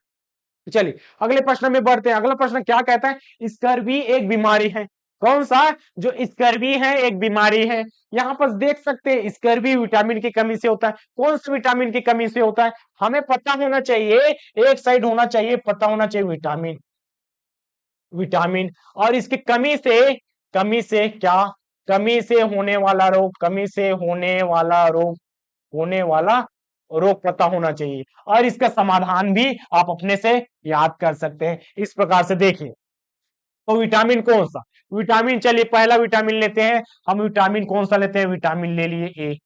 चलिए अगले प्रश्न में बढ़ते हैं। अगला प्रश्न क्या कहता है? स्कर्वी एक बीमारी है। कौन सा? जो स्कर्वी है एक बीमारी है। यहाँ पर देख सकते हैं, स्कर्वी विटामिन की कमी से होता है। कौन सा विटामिन की कमी से होता है? हमें पता होना चाहिए, एक साइड होना चाहिए, पता होना चाहिए विटामिन, विटामिन। और इसकी कमी से क्या? कमी से होने वाला रोग, कमी से होने वाला रोग, होने वाला रोग पता होना चाहिए, और इसका समाधान भी आप अपने से याद कर सकते हैं। इस प्रकार से देखिए, तो विटामिन कौन सा? विटामिन, चलिए पहला विटामिन लेते हैं हम। विटामिन कौन सा लेते हैं? विटामिन ले लिए ए,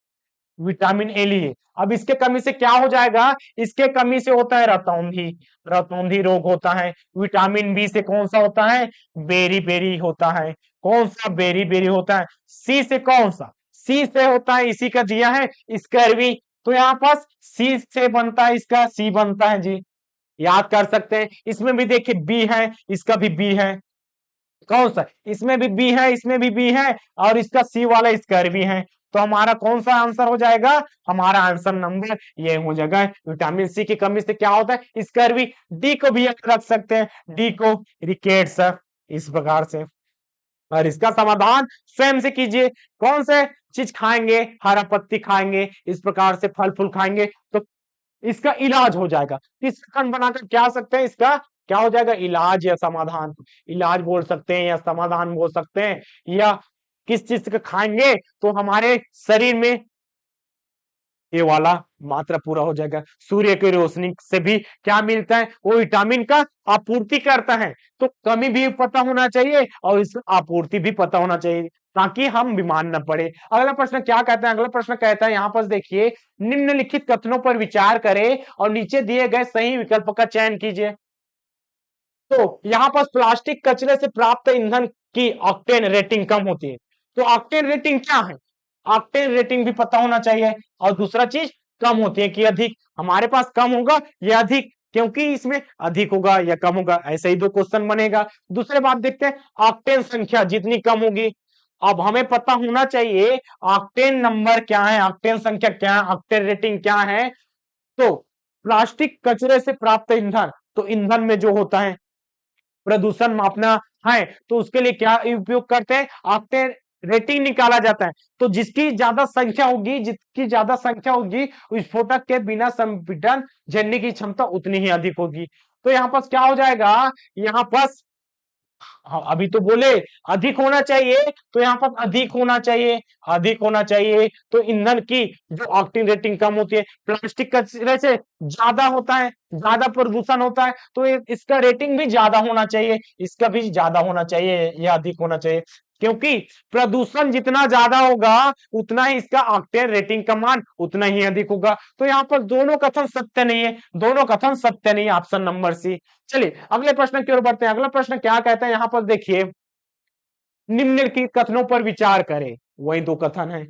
विटामिन ए लिए। अब इसके कमी से क्या हो जाएगा? इसके कमी से होता है रतौंधी, रतौंधी रोग होता है। विटामिन बी से कौन सा होता है? बेरी बेरी होता है। कौन सा? बेरी बेरी होता है। सी से कौन सा? सी से होता है, इसी का दिया है, स्कर्वी। तो यहाँ पास सी से बनता है, इसका सी बनता है जी, याद कर सकते हैं। इसमें भी देखिए बी है, इसका भी बी है। कौन सा? इसमें भी बी है, इसमें भी बी है, और इसका सी वाला स्कर्वी है। तो हमारा कौन सा आंसर हो जाएगा? हमारा आंसर नंबर ये हो जाएगा। विटामिन सी की कमी से क्या होता है? स्कर्वी। डी को भी याद रख सकते हैं, डी को रिकेट्स, इस प्रकार से। और इसका समाधान स्वयं से कीजिए। कौन से चीज खाएंगे? हरा पत्ती खाएंगे, इस प्रकार से फल फूल खाएंगे, तो इसका इलाज हो जाएगा। किस खंड बनाकर क्या सकते हैं? इसका क्या हो जाएगा? इलाज या समाधान। इलाज बोल सकते हैं या समाधान बोल सकते हैं, या किस चीज का खाएंगे तो हमारे शरीर में ये वाला मात्रा पूरा हो जाएगा। सूर्य की रोशनी से भी क्या मिलता है? वो विटामिन का आपूर्ति करता है। तो कमी भी पता होना चाहिए और इसका आपूर्ति भी पता होना चाहिए, ताकि हम बीमार न पड़े। अगला प्रश्न क्या कहता है? अगला प्रश्न कहता है यहाँ पर देखिए, निम्नलिखित कथनों पर विचार करें और नीचे दिए गए सही विकल्प का चयन कीजिए। तो यहाँ पर प्लास्टिक कचरे से प्राप्त ईंधन की ऑक्टेन रेटिंग कम होती है। तो ऑक्टेन रेटिंग क्या है? ऑक्टेन रेटिंग भी पता होना चाहिए। और दूसरा चीज, कम होती है कि अधिक? हमारे पास कम होगा या अधिक, क्योंकि इसमें अधिक होगा या कम होगा, ऐसे ही दो क्वेश्चन बनेगा। दूसरे बात देखते हैं, ऑक्टेन संख्या जितनी कम होगी। अब हमें पता होना चाहिए ऑक्टेन नंबर क्या है, ऑक्टेन संख्या क्या है, ऑक्टेन रेटिंग क्या है। तो प्लास्टिक कचरे से प्राप्त ईंधन, तो ईंधन में जो होता है प्रदूषण मापना है, तो उसके लिए क्या उपयोग करते हैं? ऑक्टेन रेटिंग निकाला जाता है। तो जिसकी ज्यादा संख्या होगी, जिसकी ज्यादा संख्या होगी, विस्फोटक के बिना संपीड़न झेलने की क्षमता उतनी ही अधिक होगी। तो यहाँ पास क्या हो जाएगा? यहाँ पास हाँ, अभी तो बोले अधिक होना चाहिए, तो यहाँ पर अधिक होना चाहिए, अधिक होना चाहिए। तो ईंधन की जो ऑक्टेन रेटिंग कम होती है, प्लास्टिक कचरे से ज्यादा होता है, ज्यादा प्रदूषण होता है, तो इसका रेटिंग भी ज्यादा होना चाहिए, इसका भी ज्यादा होना चाहिए या अधिक होना चाहिए। क्योंकि प्रदूषण जितना ज्यादा होगा उतना ही इसका ऑक्टेन रेटिंग का मान उतना ही अधिक होगा। तो यहाँ पर दोनों कथन सत्य नहीं है, दोनों कथन सत्य नहीं है, ऑप्शन नंबर सी। चलिए अगले प्रश्न की ओर बढ़ते हैं। अगला प्रश्न क्या कहता है यहाँ पर देखिए, निम्नलिखित कथनों पर विचार करें। वही दो कथन है,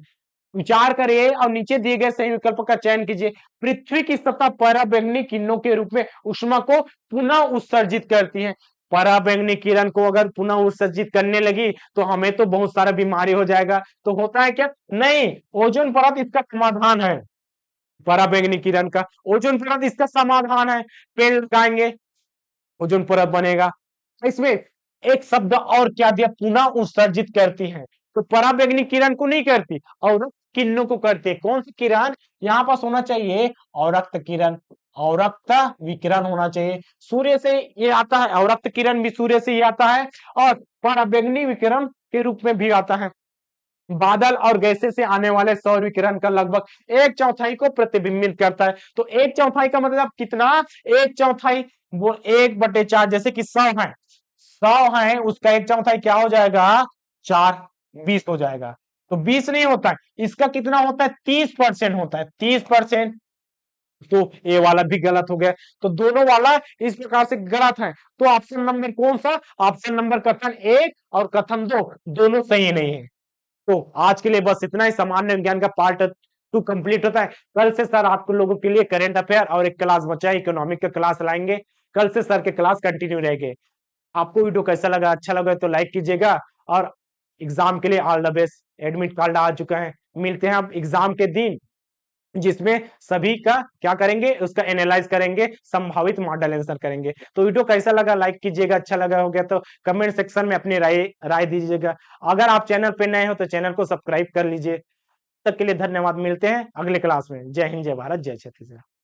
विचार करिए और नीचे दिए गए सही विकल्प का चयन कीजिए। पृथ्वी की सतह पराबैंगनी किरणों के रूप में ऊष्मा को पुनः उत्सर्जित करती है। पराबैंगनी किरण को अगर पुनः उत्सर्जित करने लगी तो हमें तो बहुत सारा बीमारी हो जाएगा। तो होता है क्या, नहीं, ओजोन परत इसका समाधान है। पराबैंगनी किरण का ओजोन परत इसका समाधान है। पेड़ लगाएंगे, ओजोन परत बनेगा। इसमें एक शब्द और क्या दिया, पुनः उत्सर्जित करती है। तो पराबैंगनी किरण को नहीं करती और किरणों को करती है। कौन सी किरण, यहाँ पास होना चाहिए औरक्त किरण, औरक्त विकिरण होना चाहिए। सूर्य से ये आता है, औरक्त किरण भी सूर्य से ही आता है और पराबैंगनी विकिरण के रूप में भी आता है। बादल और गैसें से आने वाले सौर विकिरण का लगभग एक चौथाई को प्रतिबिंबित करता है। तो एक चौथाई का मतलब कितना, एक चौथाई, वो 1/4, जैसे कि 100 है, 100 है, उसका एक चौथाई क्या हो जाएगा, 4, 20 हो जाएगा। तो 20 नहीं होता है, इसका कितना होता है, 30% होता है, 30%। तो ये वाला भी गलत हो गया। तो दोनों वाला इस प्रकार से गलत है। तो ऑप्शन नंबर कौन सा, ऑप्शन नंबर कथन 1 और कथन 2 दोनों सही नहीं है। तो आज के लिए बस इतना ही। सामान्य विज्ञान का पार्ट 2 कंप्लीट होता है। कल से सर आपको लोगों के लिए करंट अफेयर और एक क्लास बचा है, इकोनॉमिक का क्लास लाएंगे। कल से सर के क्लास कंटिन्यू रहेंगे। आपको वीडियो कैसा लगा, अच्छा लगा तो लाइक कीजिएगा। और एग्जाम के लिए all the best. Admit card आ चुका है, मिलते हैं अब एग्जाम के दिन, जिसमें सभी का क्या करेंगे, उसका एनालाइज करेंगे, संभावित मॉडल आंसर करेंगे। तो वीडियो कैसा लगा लाइक कीजिएगा, अच्छा लगा हो गया तो कमेंट सेक्शन में अपनी राय राय दीजिएगा। अगर आप चैनल पे नए हो तो चैनल को सब्सक्राइब कर लीजिए। तक के लिए धन्यवाद, मिलते हैं अगले क्लास में। जय हिंद, जय भारत, जय छत्तीसगढ़।